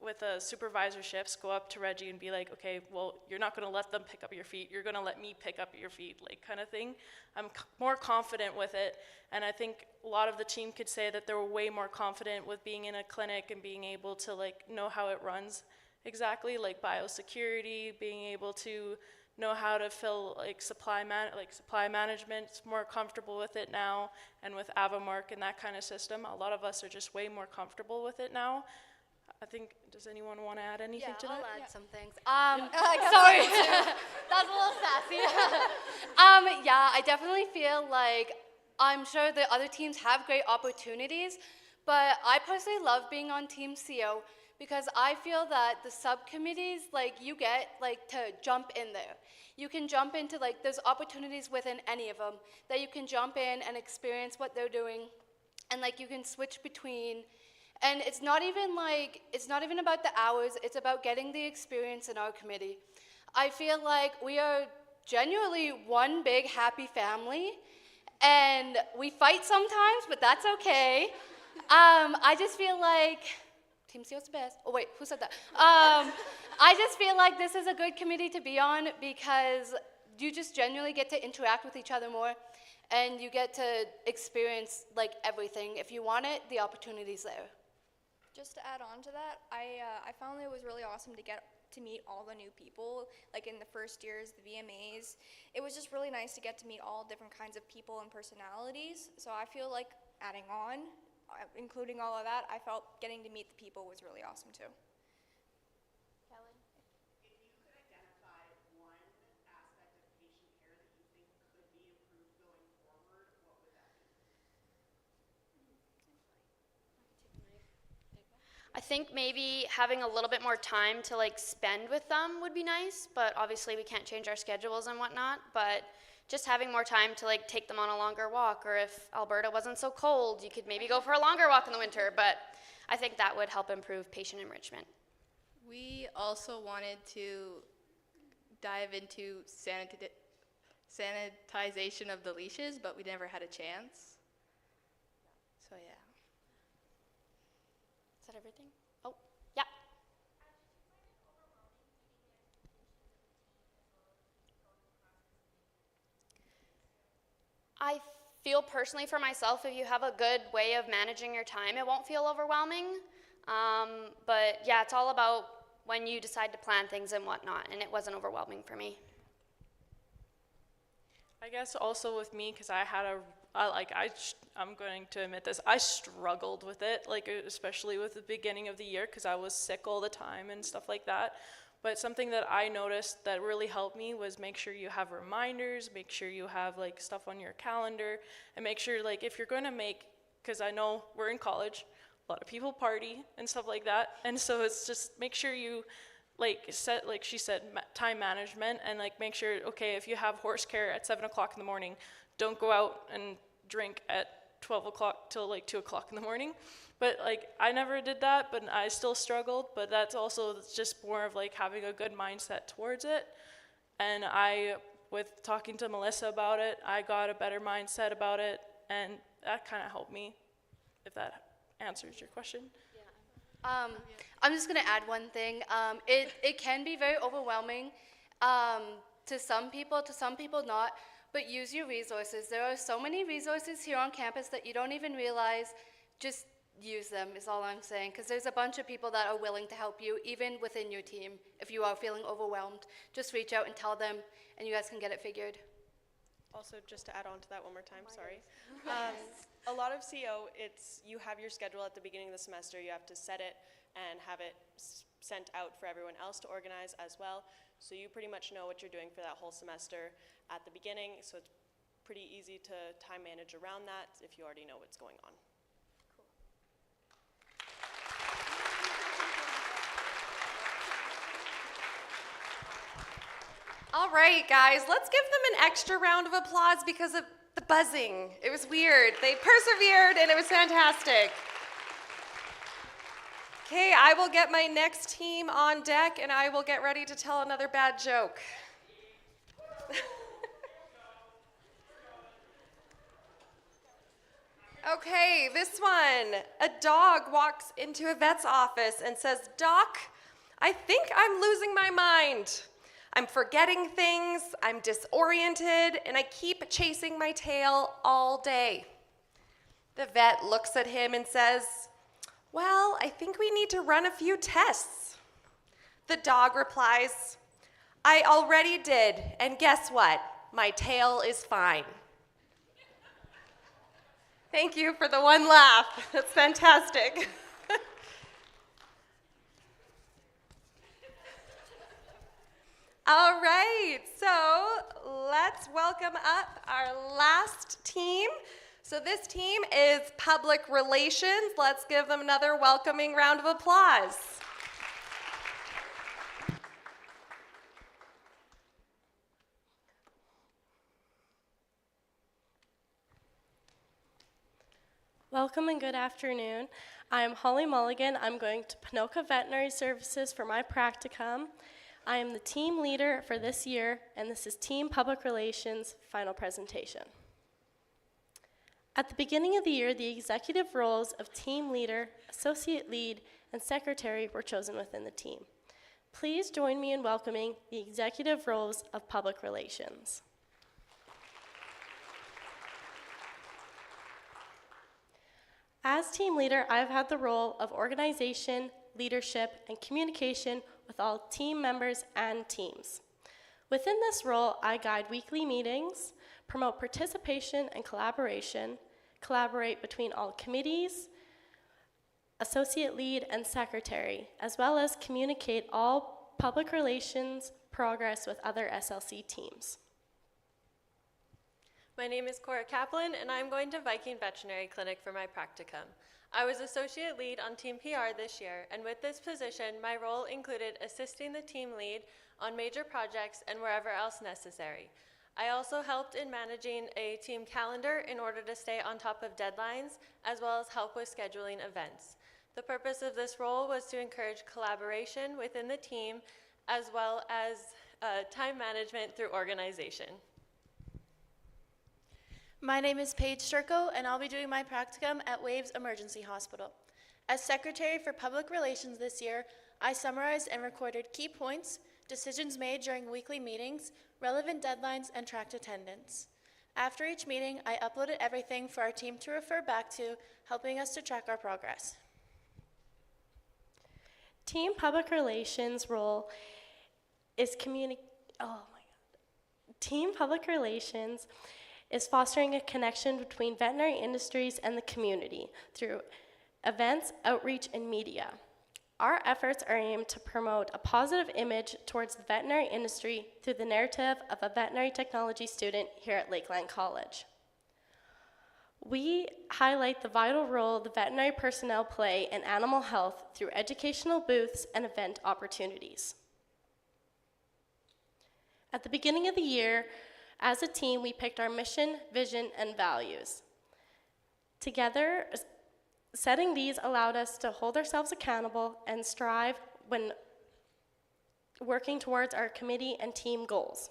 supervisorships, go up to Reggie and be like, okay, well, you're not going to let them pick up your feet. You're going to let me pick up your feet, like kind of thing. I'm more confident with it. And I think a lot of the team could say that they were way more confident with being in a clinic and being able to like know how it runs exactly, like biosecurity, being able to know how to fill like supply management. It's more comfortable with it now, and with Avamark and that kind of system. A lot of us are just way more comfortable with it now. I think, does anyone want to add anything to that? I'll add some things. Sorry, that's a little sassy. Yeah, I definitely feel like I'm sure the other teams have great opportunities, but I personally love being on Team CO because I feel that the subcommittees, like you get like to jump in there. You can jump into like, there's opportunities within any of them that you can jump in and experience what they're doing, and like you can switch between. And it's not even about the hours, it's about getting the experience in our committee. I feel like we are genuinely one big happy family, and we fight sometimes, but that's okay. I just feel like, Team CO's the best. Oh wait, who said that? I just feel like this is a good committee to be on because you just genuinely get to interact with each other more, and you get to experience like everything. If you want it, the opportunity's there. Just to add on to that, I found that it was really awesome to get to meet all the new people, like in the first years, the VMAs. It was just really nice to get to meet all different kinds of people and personalities. So I feel like adding on, including all of that, I felt getting to meet the people was really awesome too. Kelly? If you could identify one aspect of patient care that you think could be improved going forward, what would that be? I think maybe having a little bit more time to like spend with them would be nice, but obviously we can't change our schedules and whatnot, but just having more time to like take them on a longer walk, or if Alberta wasn't so cold, you could maybe go for a longer walk in the winter, but I think that would help improve patient enrichment. We also wanted to dive into sanitization of the leashes, but we never had a chance. So yeah. Is that everything? Oh, yeah. I feel personally for myself, if you have a good way of managing your time, it won't feel overwhelming. But yeah, it's all about when you decide to plan things and whatnot, and it wasn't overwhelming for me. I guess also with me, because I'm going to admit this, I struggled with it, like especially with the beginning of the year, because I was sick all the time and stuff like that. But something that I noticed that really helped me was make sure you have reminders, make sure you have like stuff on your calendar, and make sure like if you're going to make, because I know we're in college, a lot of people party and stuff like that, and so it's just make sure you like set, like she said, time management, and like make sure, okay, if you have horse care at 7 o'clock in the morning, don't go out and drink at 12 o'clock till like 2 o'clock in the morning. But like I never did that, but I still struggled. But that's also just more of like having a good mindset towards it. And with talking to Melissa about it, I got a better mindset about it, and that kind of helped me, if that answers your question. I'm just going to add one thing. It can be very overwhelming to some people not, but use your resources. There are so many resources here on campus that you don't even realize. Just use them is all I'm saying, because there's a bunch of people that are willing to help you, even within your team. If you are feeling overwhelmed, just reach out and tell them, and you guys can get it figured. Also, just to add on to that one more time, sorry. A lot of CO, you have your schedule at the beginning of the semester, you have to set it and have it sent out for everyone else to organize as well. So you pretty much know what you're doing for that whole semester at the beginning, so it's pretty easy to time manage around that if you already know what's going on. All right, guys, let's give them an extra round of applause because of the buzzing. It was weird. They persevered, and it was fantastic. Okay, I will get my next team on deck, and I will get ready to tell another bad joke. Okay, this one. A dog walks into a vet's office and says, "Doc, I think I'm losing my mind. I'm forgetting things, I'm disoriented, and I keep chasing my tail all day." The vet looks at him and says, "Well, I think we need to run a few tests." The dog replies, "I already did, and guess what? My tail is fine." Thank you for the one laugh. That's fantastic. All right, so let's welcome up our last team. So this team is public relations. Let's give them another welcoming round of applause. Welcome and good afternoon. I'm Holly Mulligan. I'm going to Ponoka Veterinary Services for my practicum. I am the team leader for this year, and this is Team Public Relations final presentation. At the beginning of the year, the executive roles of team leader, associate lead, and secretary were chosen within the team. Please join me in welcoming the executive roles of public relations. As team leader, I've had the role of organization, leadership, and communication with all team members and teams. Within this role, I guide weekly meetings, promote participation and collaboration, collaborate between all committees, associate lead, and secretary, as well as communicate all public relations progress with other SLC teams. My name is Cora Kaplan, and I'm going to Viking Veterinary Clinic for my practicum. I was associate lead on Team PR this year, and with this position, my role included assisting the team lead on major projects and wherever else necessary. I also helped in managing a team calendar in order to stay on top of deadlines, as well as help with scheduling events. The purpose of this role was to encourage collaboration within the team, as well as time management through organization. My name is Paige Sturko, and I'll be doing my practicum at Waves Emergency Hospital. As Secretary for Public Relations this year, I summarized and recorded key points, decisions made during weekly meetings, relevant deadlines, and tracked attendance. After each meeting, I uploaded everything for our team to refer back to, helping us to track our progress. Team public relations role is Team public relations is fostering a connection between veterinary industries and the community through events, outreach, and media. Our efforts are aimed to promote a positive image towards the veterinary industry through the narrative of a veterinary technology student here at Lakeland College. We highlight the vital role the veterinary personnel play in animal health through educational booths and event opportunities. At the beginning of the year, as a team, we picked our mission, vision, and values. Together, setting these allowed us to hold ourselves accountable and strive when working towards our committee and team goals.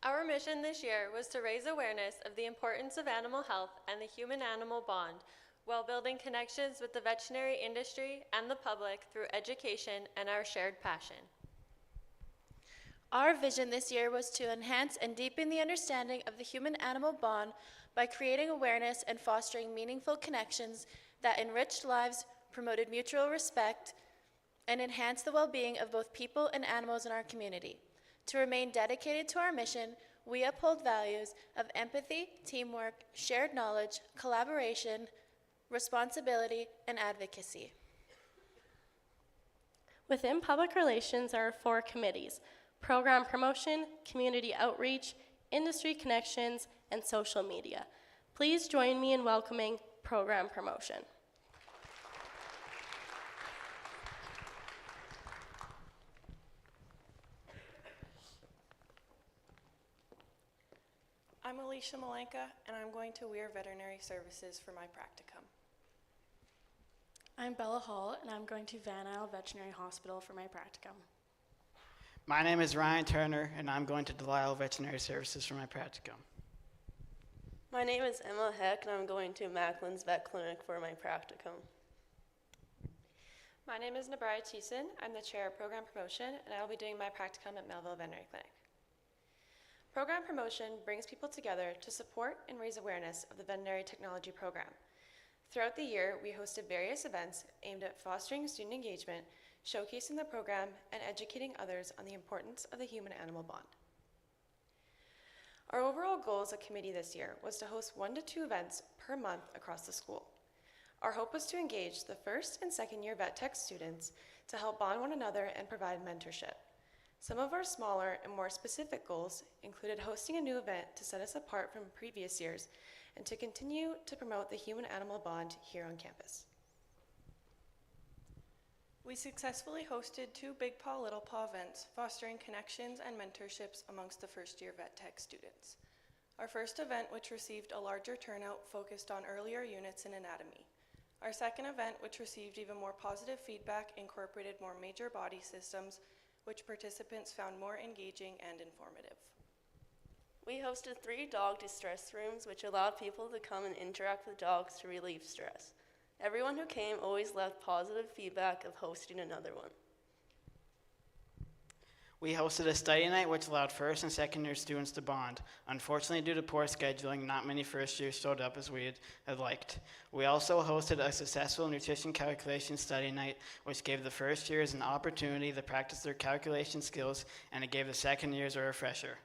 Our mission this year was to raise awareness of the importance of animal health and the human-animal bond while building connections with the veterinary industry and the public through education and our shared passion. Our vision this year was to enhance and deepen the understanding of the human-animal bond by creating awareness and fostering meaningful connections that enriched lives, promoted mutual respect, and enhanced the well-being of both people and animals in our community. To remain dedicated to our mission, we uphold values of empathy, teamwork, shared knowledge, collaboration, responsibility, and advocacy. Within public relations, there are 4 committees: program promotion, community outreach, industry connections, and social media. Please join me in welcoming program promotion. I'm Alicia Malenka, and I'm going to Weir Veterinary Services for my practicum. I'm Bella Hall, and I'm going to Van Isle Veterinary Hospital for my practicum. My name is Ryan Turner, and I'm going to Delisle Veterinary Services for my practicum. My name is Emma Heck, and I'm going to Macklin's Vet Clinic for my practicum. My name is Nabria Thiessen. I'm the chair of program promotion, and I will be doing my practicum at Melville Veterinary Clinic. Program promotion brings people together to support and raise awareness of the veterinary technology program. Throughout the year, we hosted various events aimed at fostering student engagement, showcasing the program, and educating others on the importance of the human-animal bond. Our overall goal as a committee this year was to host 1 to 2 events per month across the school. Our hope was to engage the first and second year vet tech students to help bond one another and provide mentorship. Some of our smaller and more specific goals included hosting a new event to set us apart from previous years and to continue to promote the human-animal bond here on campus. We successfully hosted 2 Big Paw Little Paw events, fostering connections and mentorships amongst the first-year vet tech students. Our first event, which received a larger turnout, focused on earlier units in anatomy. Our second event, which received even more positive feedback, incorporated more major body systems, which participants found more engaging and informative. We hosted 3 dog distress rooms, which allowed people to come and interact with dogs to relieve stress. Everyone who came always left positive feedback of hosting another one. We hosted a study night which allowed first and second year students to bond. Unfortunately, due to poor scheduling, not many first years showed up as we had liked. We also hosted a successful nutrition calculation study night, which gave the first years an opportunity to practice their calculation skills, and it gave the second years a refresher.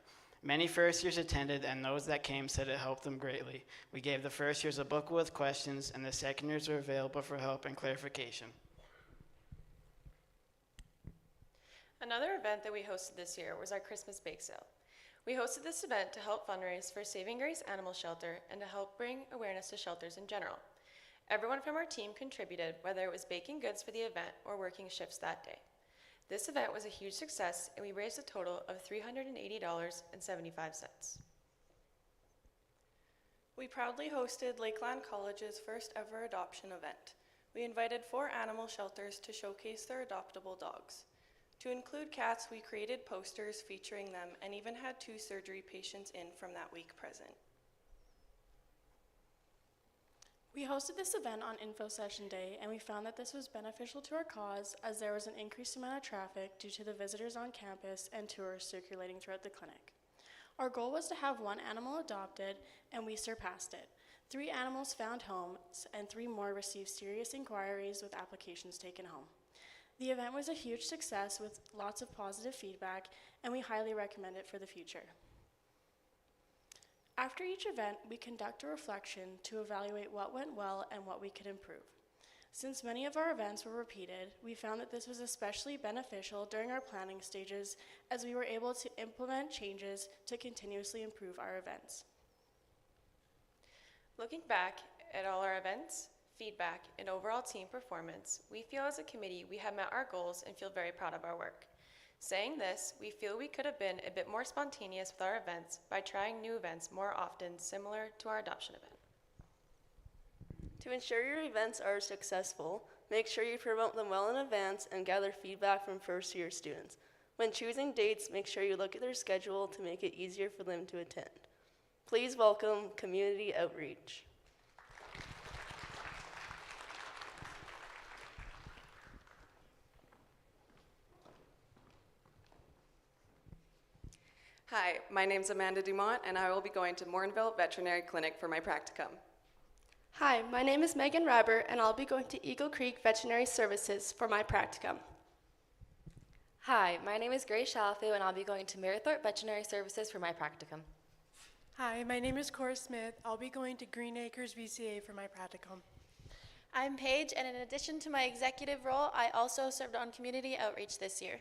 Many first years attended, and those that came said it helped them greatly. We gave the first years a book with questions, and the second years were available for help and clarification. Another event that we hosted this year was our Christmas bake sale. We hosted this event to help fundraise for Saving Grace Animal Shelter and to help bring awareness to shelters in general. Everyone from our team contributed, whether it was baking goods for the event or working shifts that day. This event was a huge success, and we raised a total of $380.75. We proudly hosted Lakeland College's first ever adoption event. We invited 4 animal shelters to showcase their adoptable dogs. To include cats, we created posters featuring them and even had 2 surgery patients in from that week present. We hosted this event on Info Session Day, and we found that this was beneficial to our cause as there was an increased amount of traffic due to the visitors on campus and tours circulating throughout the clinic. Our goal was to have 1 animal adopted, and we surpassed it. 3 animals found homes, and 3 more received serious inquiries with applications taken home. The event was a huge success with lots of positive feedback, and we highly recommend it for the future. After each event, we conduct a reflection to evaluate what went well and what we could improve. Since many of our events were repeated, we found that this was especially beneficial during our planning stages as we were able to implement changes to continuously improve our events. Looking back at all our events, feedback, and overall team performance, we feel as a committee we have met our goals and feel very proud of our work. Saying this, we feel we could have been a bit more spontaneous with our events by trying new events more often similar to our adoption event. To ensure your events are successful, make sure you promote them well in advance and gather feedback from first-year students. When choosing dates, make sure you look at their schedule to make it easier for them to attend. Please welcome Community Outreach. Hi, my name's Amanda Dumont, and I will be going to Mornville Veterinary Clinic for my practicum. Hi, my name is Megan Reiber, and I'll be going to Eagle Creek Veterinary Services for my practicum. Hi, my name is Grace Shalafu, and I'll be going to Marythorpe Veterinary Services for my practicum. Hi, my name is Cora Smith. I'll be going to Green Acres VCA for my practicum. I'm Paige, and in addition to my executive role, I also served on community outreach this year.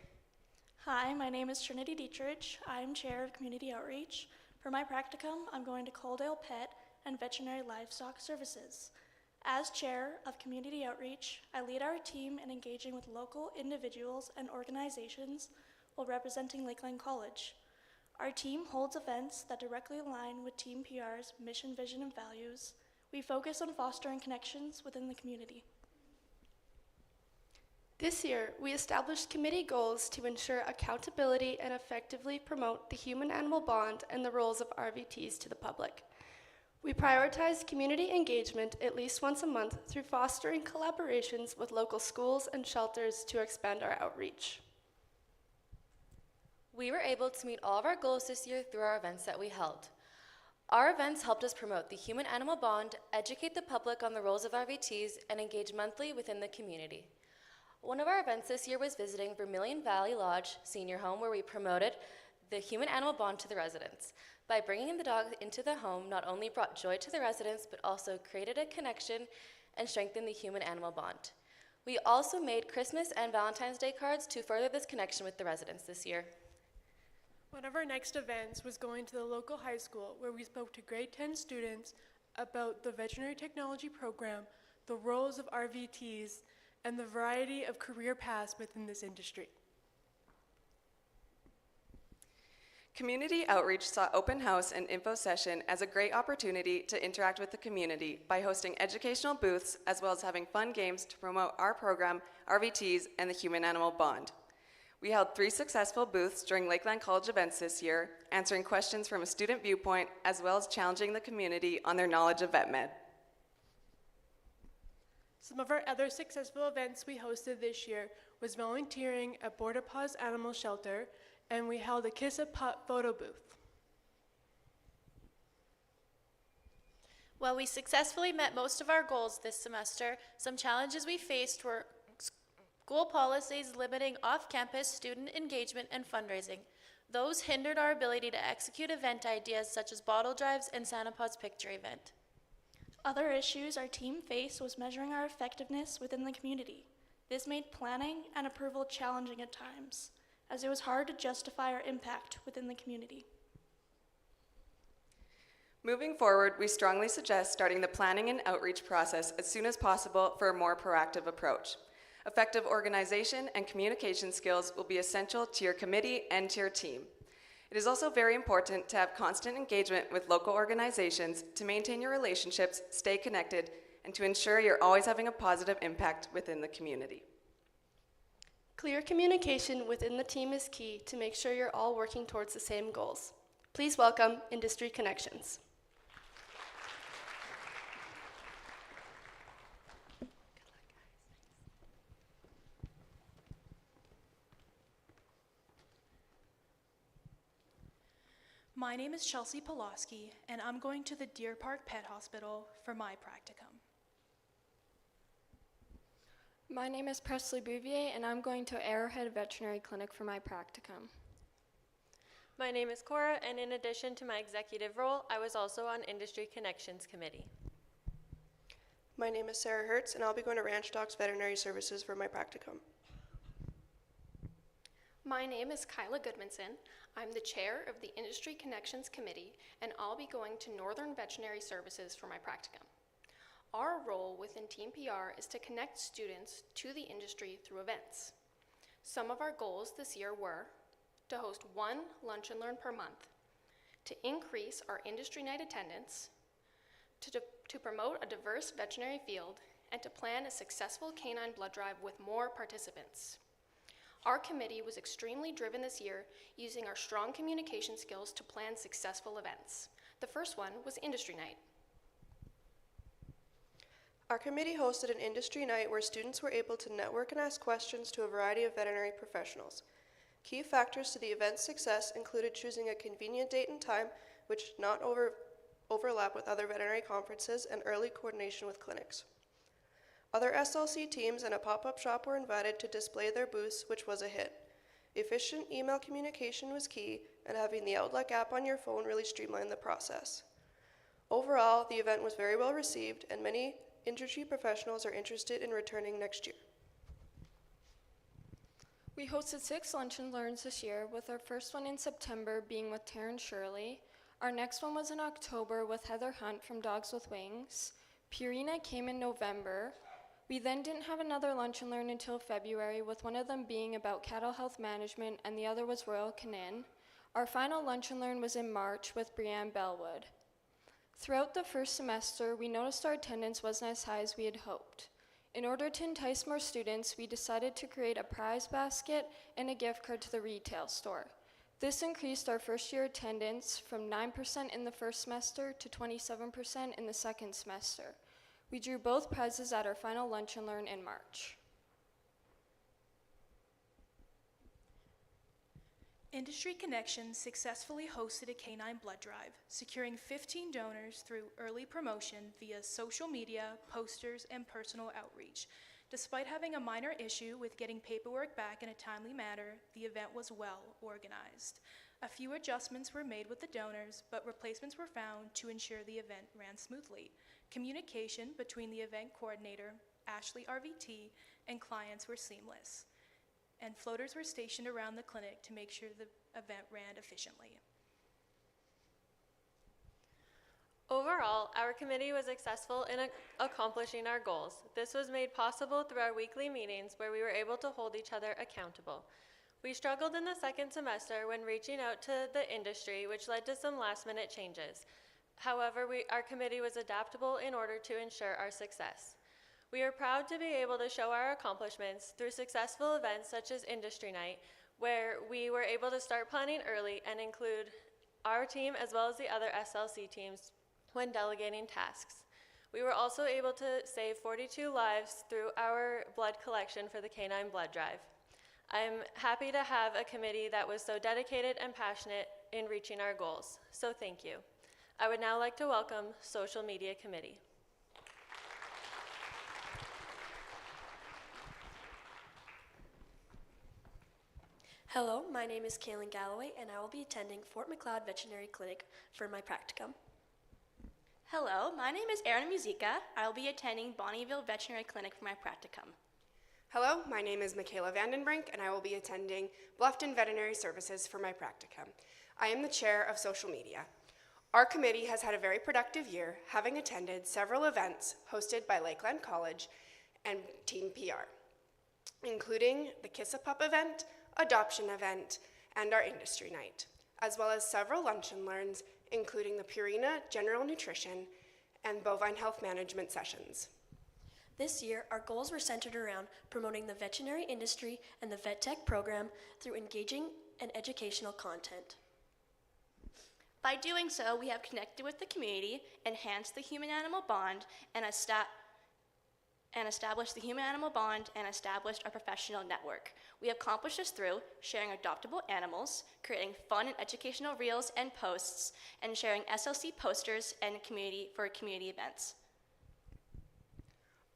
Hi, my name is Trinity Dietrich. I'm Chair of Community Outreach. For my practicum, I'm going to Coaldale Pet and Veterinary Livestock Services. As Chair of Community Outreach, I lead our team in engaging with local individuals and organizations while representing Lakeland College. Our team holds events that directly align with Team PR's mission, vision, and values. We focus on fostering connections within the community. This year, we established committee goals to ensure accountability and effectively promote the human-animal bond and the roles of RVTs to the public. We prioritize community engagement at least once a month through fostering collaborations with local schools and shelters to expand our outreach. We were able to meet all of our goals this year through our events that we held. Our events helped us promote the human-animal bond, educate the public on the roles of RVTs, and engage monthly within the community. One of our events this year was visiting Vermilion Valley Lodge Senior Home, where we promoted the human-animal bond to the residents. By bringing the dog into the home, not only brought joy to the residents, but also created a connection and strengthened the human-animal bond. We also made Christmas and Valentine's Day cards to further this connection with the residents this year. One of our next events was going to the local high school, where we spoke to grade 10 students about the Veterinary Technology program, the roles of RVTs, and the variety of career paths within this industry. Community outreach saw open house and info session as a great opportunity to interact with the community by hosting educational booths as well as having fun games to promote our program, RVTs, and the human-animal bond. We held 3 successful booths during Lakeland College events this year, answering questions from a student viewpoint as well as challenging the community on their knowledge of vet med. Some of our other successful events we hosted this year was volunteering at Border Paws Animal Shelter, and we held a Kiss a Pup photo booth. While we successfully met most of our goals this semester, some challenges we faced were school policies limiting off-campus student engagement and fundraising. Those hindered our ability to execute event ideas such as bottle drives and Santa Paws picture event. Other issues our team faced was measuring our effectiveness within the community. This made planning and approval challenging at times, as it was hard to justify our impact within the community. Moving forward, we strongly suggest starting the planning and outreach process as soon as possible for a more proactive approach. Effective organization and communication skills will be essential to your committee and to your team. It is also very important to have constant engagement with local organizations to maintain your relationships, stay connected, and to ensure you're always having a positive impact within the community. Clear communication within the team is key to make sure you're all working towards the same goals. Please welcome Industry Connections. My name is Chelsea Pulaski, and I'm going to the Deer Park Pet Hospital for my practicum. My name is Presley Bouvier, and I'm going to Arrowhead Veterinary Clinic for my practicum. My name is Cora, and in addition to my executive role, I was also on Industry Connections Committee. My name is Sarah Hertz, and I'll be going to Ranch Docs Veterinary Services for my practicum. My name is Kyla Goodmanson. I'm the chair of the Industry Connections Committee, and I'll be going to Northern Veterinary Services for my practicum. Our role within Team PR is to connect students to the industry through events. Some of our goals this year were to host one lunch and learn per month, to increase our industry night attendance, to promote a diverse veterinary field, and to plan a successful canine blood drive with more participants. Our committee was extremely driven this year, using our strong communication skills to plan successful events. The first one was Industry Night. Our committee hosted an industry night where students were able to network and ask questions to a variety of veterinary professionals. Key factors to the event's success included choosing a convenient date and time which did not overlap with other veterinary conferences, and early coordination with clinics. Other SLC teams and a pop-up shop were invited to display their booths, which was a hit. Efficient email communication was key, and having the Outlook app on your phone really streamlined the process. Overall, the event was very well received, and many industry professionals are interested in returning next year. We hosted 6 lunch and learns this year, with our first one in September being with Taryn Shirley. Our next one was in October with Heather Hunt from Dogs with Wings. Purina came in November. We then didn't have another lunch and learn until February, with one of them being about cattle health management and the other was Royal Canin. Our final lunch and learn was in March with Brianne Bellwood. Throughout the first semester, we noticed our attendance wasn't as high as we had hoped. In order to entice more students, we decided to create a prize basket and a gift card to the retail store. This increased our first year attendance from 9% in the first semester to 27% in the second semester. We drew both prizes at our final lunch and learn in March. Industry Connections successfully hosted a canine blood drive, securing 15 donors through early promotion via social media, posters, and personal outreach. Despite having a minor issue with getting paperwork back in a timely manner, the event was well organized. A few adjustments were made with the donors, but replacements were found to ensure the event ran smoothly. Communication between the event coordinator, Ashley RVT, and clients were seamless, and floaters were stationed around the clinic to make sure the event ran efficiently. Overall, our committee was successful in accomplishing our goals. This was made possible through our weekly meetings where we were able to hold each other accountable. We struggled in the second semester when reaching out to the industry, which led to some last-minute changes. However, our committee was adaptable in order to ensure our success. We are proud to be able to show our accomplishments through successful events such as Industry Night, where we were able to start planning early and include our team as well as the other SLC teams when delegating tasks. We were also able to save 42 lives through our blood collection for the canine blood drive. I'm happy to have a committee that was so dedicated and passionate in reaching our goals, so thank you. I would now like to welcome Social Media Committee. Hello, my name is Kaylin Galloway, and I will be attending Fort McLeod Veterinary Clinic for my practicum. Hello, my name is Erin Musica. I will be attending Bonnieville Veterinary Clinic for my practicum. Hello, my name is Michaela Vandenbrink, and I will be attending Bluffton Veterinary Services for my practicum. I am the chair of social media. Our committee has had a very productive year, having attended several events hosted by Lakeland College and Team PR, including the Kiss a Pup event, adoption event, and our industry night, as well as several lunch and learns, including the Purina General Nutrition and Bovine Health Management sessions. This year, our goals were centered around promoting the veterinary industry and the vet tech program through engaging and educational content. By doing so, we have connected with the community, enhanced the human-animal bond, and established the human-animal bond and established our professional network. We have accomplished this through sharing adoptable animals, creating fun and educational reels and posts, and sharing SLC posters and community events.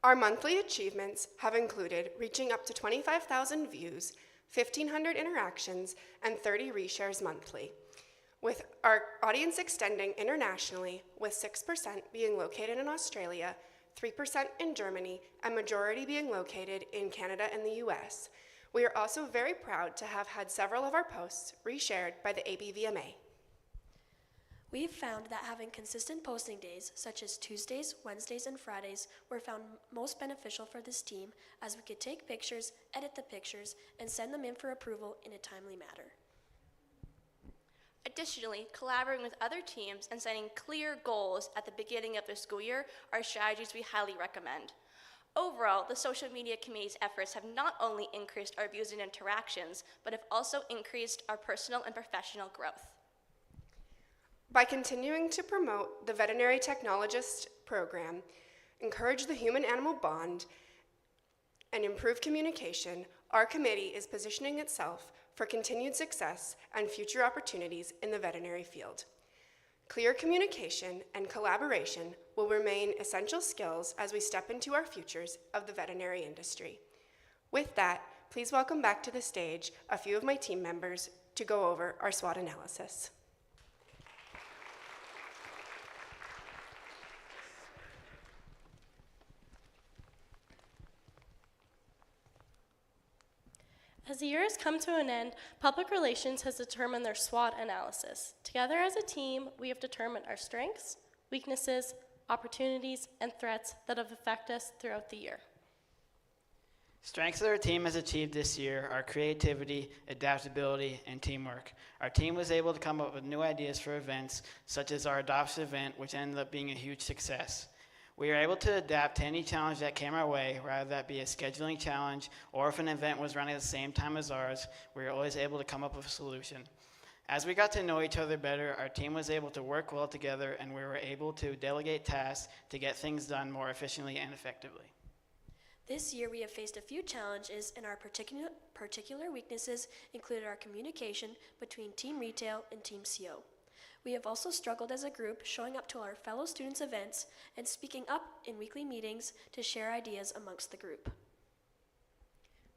Our monthly achievements have included reaching up to 25,000 views, 1,500 interactions, and 30 reshares monthly, with our audience extending internationally, with 6% being located in Australia, 3% in Germany, and majority being located in Canada and the US. We are also very proud to have had several of our posts reshared by the ABVMA. We've found that having consistent posting days, such as Tuesdays, Wednesdays, and Fridays, were found most beneficial for this team, as we could take pictures, edit the pictures, and send them in for approval in a timely manner. Additionally, collaborating with other teams and setting clear goals at the beginning of the school year are strategies we highly recommend. Overall, the social media committee's efforts have not only increased our views and interactions, but have also increased our personal and professional growth. By continuing to promote the Veterinary Technologist program, encourage the human-animal bond, and improve communication, our committee is positioning itself for continued success and future opportunities in the veterinary field. Clear communication and collaboration will remain essential skills as we step into our futures of the veterinary industry. With that, please welcome back to the stage a few of my team members to go over our SWOT analysis. As the year has come to an end, Public Relations has determined their SWOT analysis. Together as a team, we have determined our strengths, weaknesses, opportunities, and threats that have affected us throughout the year. Strengths that our team has achieved this year are creativity, adaptability, and teamwork. Our team was able to come up with new ideas for events, such as our adoption event, which ended up being a huge success. We were able to adapt to any challenge that came our way, whether that be a scheduling challenge or if an event was running at the same time as ours, we were always able to come up with a solution. As we got to know each other better, our team was able to work well together and we were able to delegate tasks to get things done more efficiently and effectively. This year we have faced a few challenges, and our particular weaknesses included our communication between Team Retail and Team CO. We have also struggled as a group showing up to our fellow students' events and speaking up in weekly meetings to share ideas amongst the group.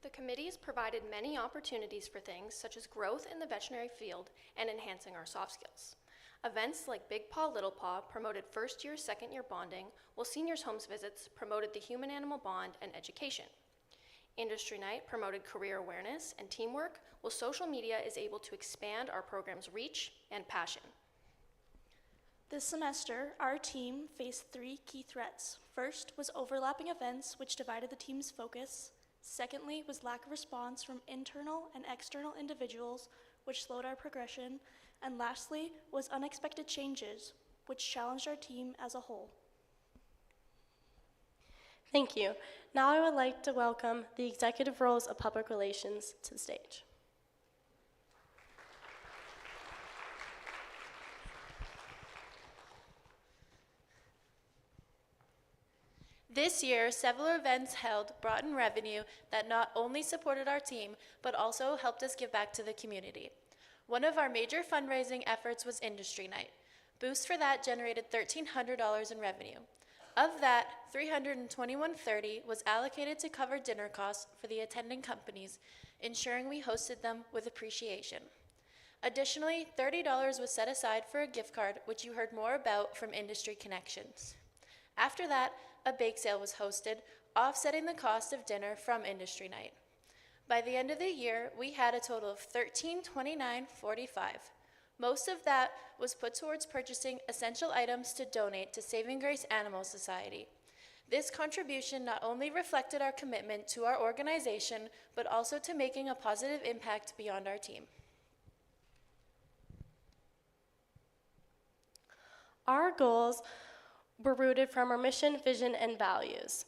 The committee has provided many opportunities for things such as growth in the veterinary field and enhancing our soft skills. Events like Big Paw, Little Paw promoted first-year, second-year bonding, while Seniors' Homes visits promoted the human-animal bond and education. Industry Night promoted career awareness and teamwork, while social media is able to expand our program's reach and passion. This semester, our team faced 3 key threats. First was overlapping events, which divided the team's focus. Secondly was lack of response from internal and external individuals, which slowed our progression. And lastly was unexpected changes, which challenged our team as a whole. Thank you. Now I would like to welcome the executive roles of Public Relations to the stage. This year, several events held brought in revenue that not only supported our team, but also helped us give back to the community. One of our major fundraising efforts was Industry Night. Boosts for that generated $1,300 in revenue. Of that, $321.30 was allocated to cover dinner costs for the attending companies, ensuring we hosted them with appreciation. Additionally, $30 was set aside for a gift card, which you heard more about from Industry Connections. After that, a bake sale was hosted, offsetting the cost of dinner from Industry Night. By the end of the year, we had a total of $1,329.45. Most of that was put towards purchasing essential items to donate to Saving Grace Animal Society. This contribution not only reflected our commitment to our organization, but also to making a positive impact beyond our team. Our goals were rooted from our mission, vision, and values.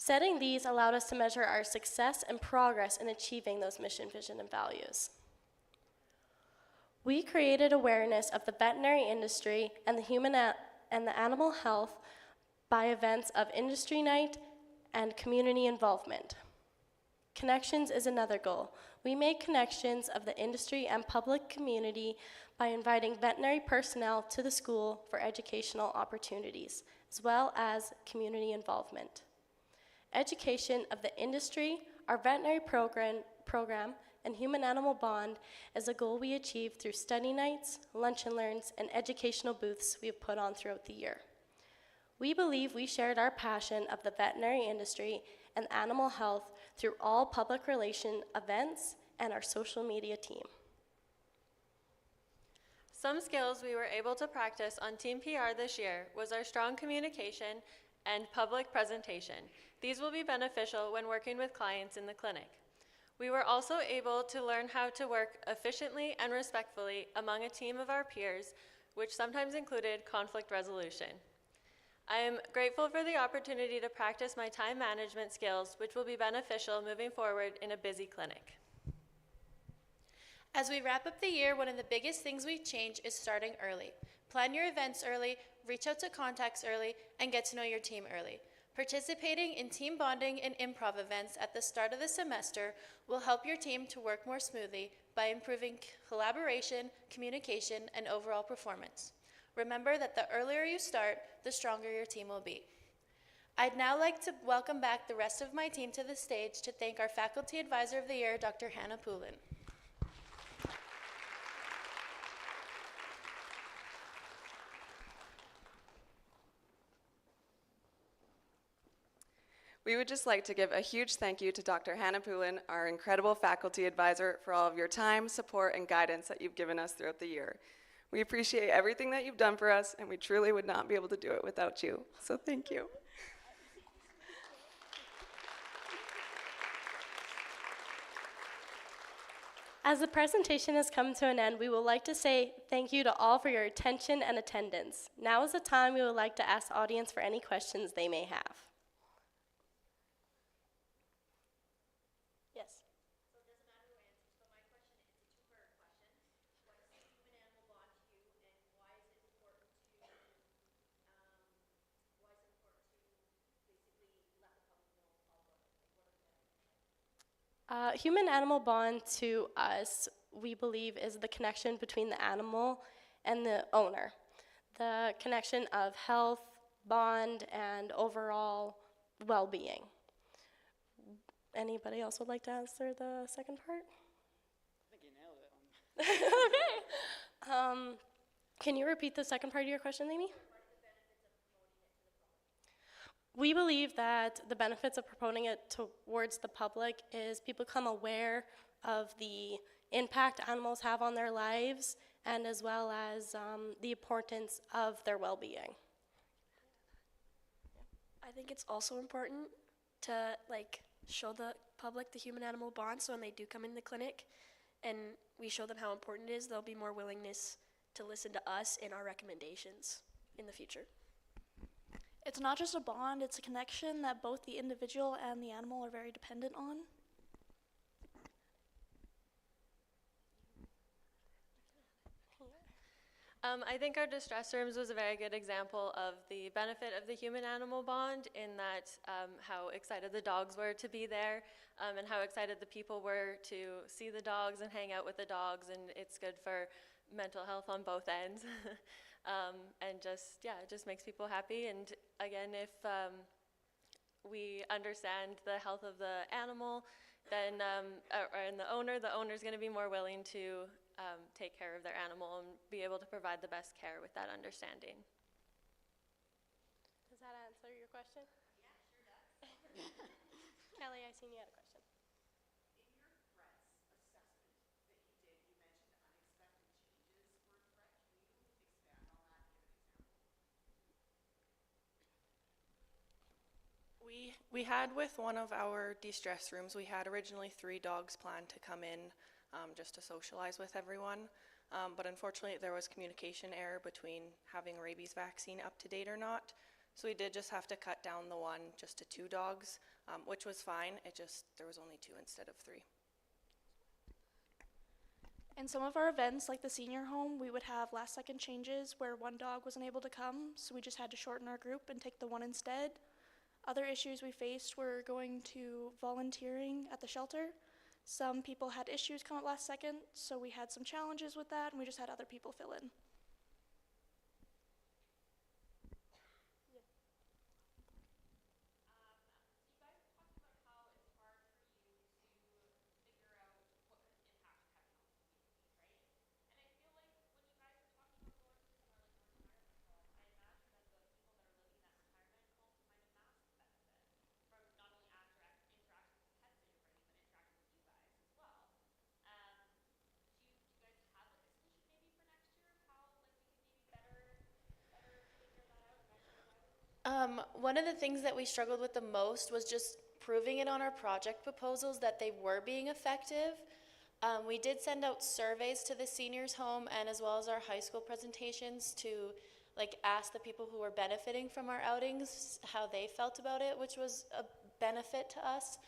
Setting these allowed us to measure our success and progress in achieving those mission, vision, and values. We created awareness of the veterinary industry and the animal health by events of industry night and community involvement. Connections is another goal. We made connections of the industry and public community by inviting veterinary personnel to the school for educational opportunities, as well as community involvement. Education of the industry, our veterinary program, and human-animal bond is a goal we achieve through study nights, lunch and learns, and educational booths we have put on throughout the year. We believe we shared our passion of the veterinary industry and animal health through all public relation events and our social media team. Some skills we were able to practice on Team PR this year was our strong communication and public presentation. These will be beneficial when working with clients in the clinic. We were also able to learn how to work efficiently and respectfully among a team of our peers, which sometimes included conflict resolution. I am grateful for the opportunity to practice my time management skills, which will be beneficial moving forward in a busy clinic. As we wrap up the year, one of the biggest things we've changed is starting early. Plan your events early, reach out to contacts early, and get to know your team early. Participating in team bonding and improv events at the start of the semester will help your team to work more smoothly by improving collaboration, communication, and overall performance. Remember that the earlier you start, the stronger your team will be. I'd now like to welcome back the rest of my team to the stage to thank our Faculty Advisor of the Year, Dr. Hannah Poulin. We would just like to give a huge thank you to Dr. Hannah Poulin, our incredible faculty advisor, for all of your time, support, and guidance that you've given us throughout the year. We appreciate everything that you've done for us, and we truly would not be able to do it without you. So thank you. As the presentation has come to an end, we would like to say thank you to all for your attention and attendance. Now is the time we would like to ask the audience for any questions they may have. Yes. So it doesn't matter who answers, but my question is a two-part question. What is the human-animal bond to you, and why is it important to basically let the public know all about it? Like, what are the benefits? Human-animal bond to us, we believe, is the connection between the animal and the owner. The connection of health, bond, and overall well-being. Anybody else would like to answer the second part? I think you nailed it. Okay. Can you repeat the second part of your question, Amy? We believe that the benefits of promoting it towards the public is people become aware of the impact animals have on their lives, and as well as the importance of their well-being. I think it's also important to show the public the human-animal bond, so when they do come in the clinic and we show them how important it is, there'll be more willingness to listen to us and our recommendations in the future. It's not just a bond, it's a connection that both the individual and the animal are very dependent on. I think our distress rooms was a very good example of the benefit of the human-animal bond, in that how excited the dogs were to be there, and how excited the people were to see the dogs and hang out with the dogs, and it's good for mental health on both ends. And just, yeah, it just makes people happy. And again, if we understand the health of the animal, then, and the owner's going to be more willing to take care of their animal and be able to provide the best care with that understanding. Does that answer your question? Yeah, sure does. Kelly, I seen you had a question. In your threats assessment that you did, you mentioned unexpected changes were a threat. Can you expand on that and give an example? We had with one of our de-stress rooms, we had originally 3 dogs planned to come in just to socialize with everyone. But unfortunately there was communication error between having rabies vaccine up to date or not. So we did just have to cut down the one just to 2 dogs. which was fine. There was only 2 instead of 3. In some of our events, like the senior home, we would have last-second changes where one dog wasn't able to come, so we just had to shorten our group and take the one instead. Other issues we faced were going to volunteering at the shelter. Some people had issues come up last second, so we had some challenges with that, and we just had other people fill in. One of the things that we struggled with the most was just proving it on our project proposals that they were being effective. We did send out surveys to the seniors home and as well as our high school presentations to ask the people who were benefiting from our outings how they felt about it, which was a benefit to us.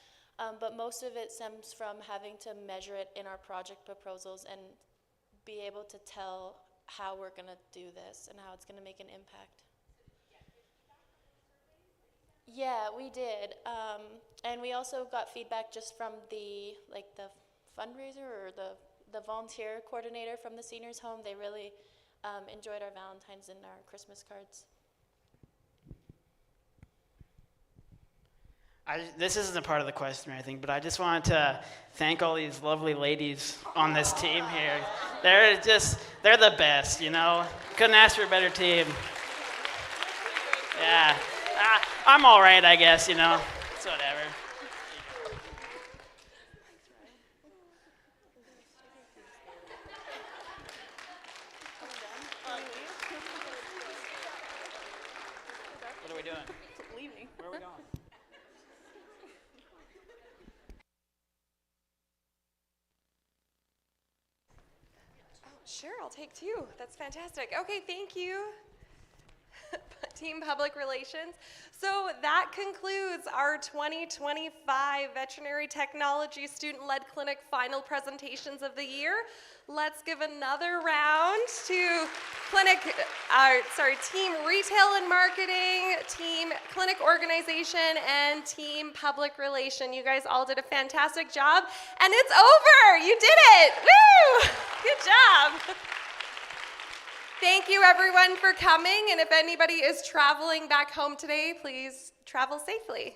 But most of it stems from having to measure it in our project proposals and be able to tell how we're going to do this and how it's going to make an impact. Yeah, we did, and we also got feedback just from the fundraiser or the volunteer coordinator from the seniors home. They really enjoyed our Valentine's and our Christmas cards. This isn't a part of the question or anything, but I just wanted to thank all these lovely ladies on this team here. They're the best, you know. Couldn't ask for a better team. Yeah. I'm all right, I guess, you know. It's whatever. What are we doing? Leaving. Where are we going? Sure, I'll take 2. That's fantastic. Okay, thank you. Team Public Relations. So that concludes our 2025 Veterinary Technology Student-Led Clinic final presentations of the year. Let's give another round to Team Retail and Marketing, Team Clinic Organization, and Team Public Relation. You guys all did a fantastic job, and it's over! You did it! Woo! Good job! Thank you everyone for coming, and if anybody is traveling back home today, please travel safely.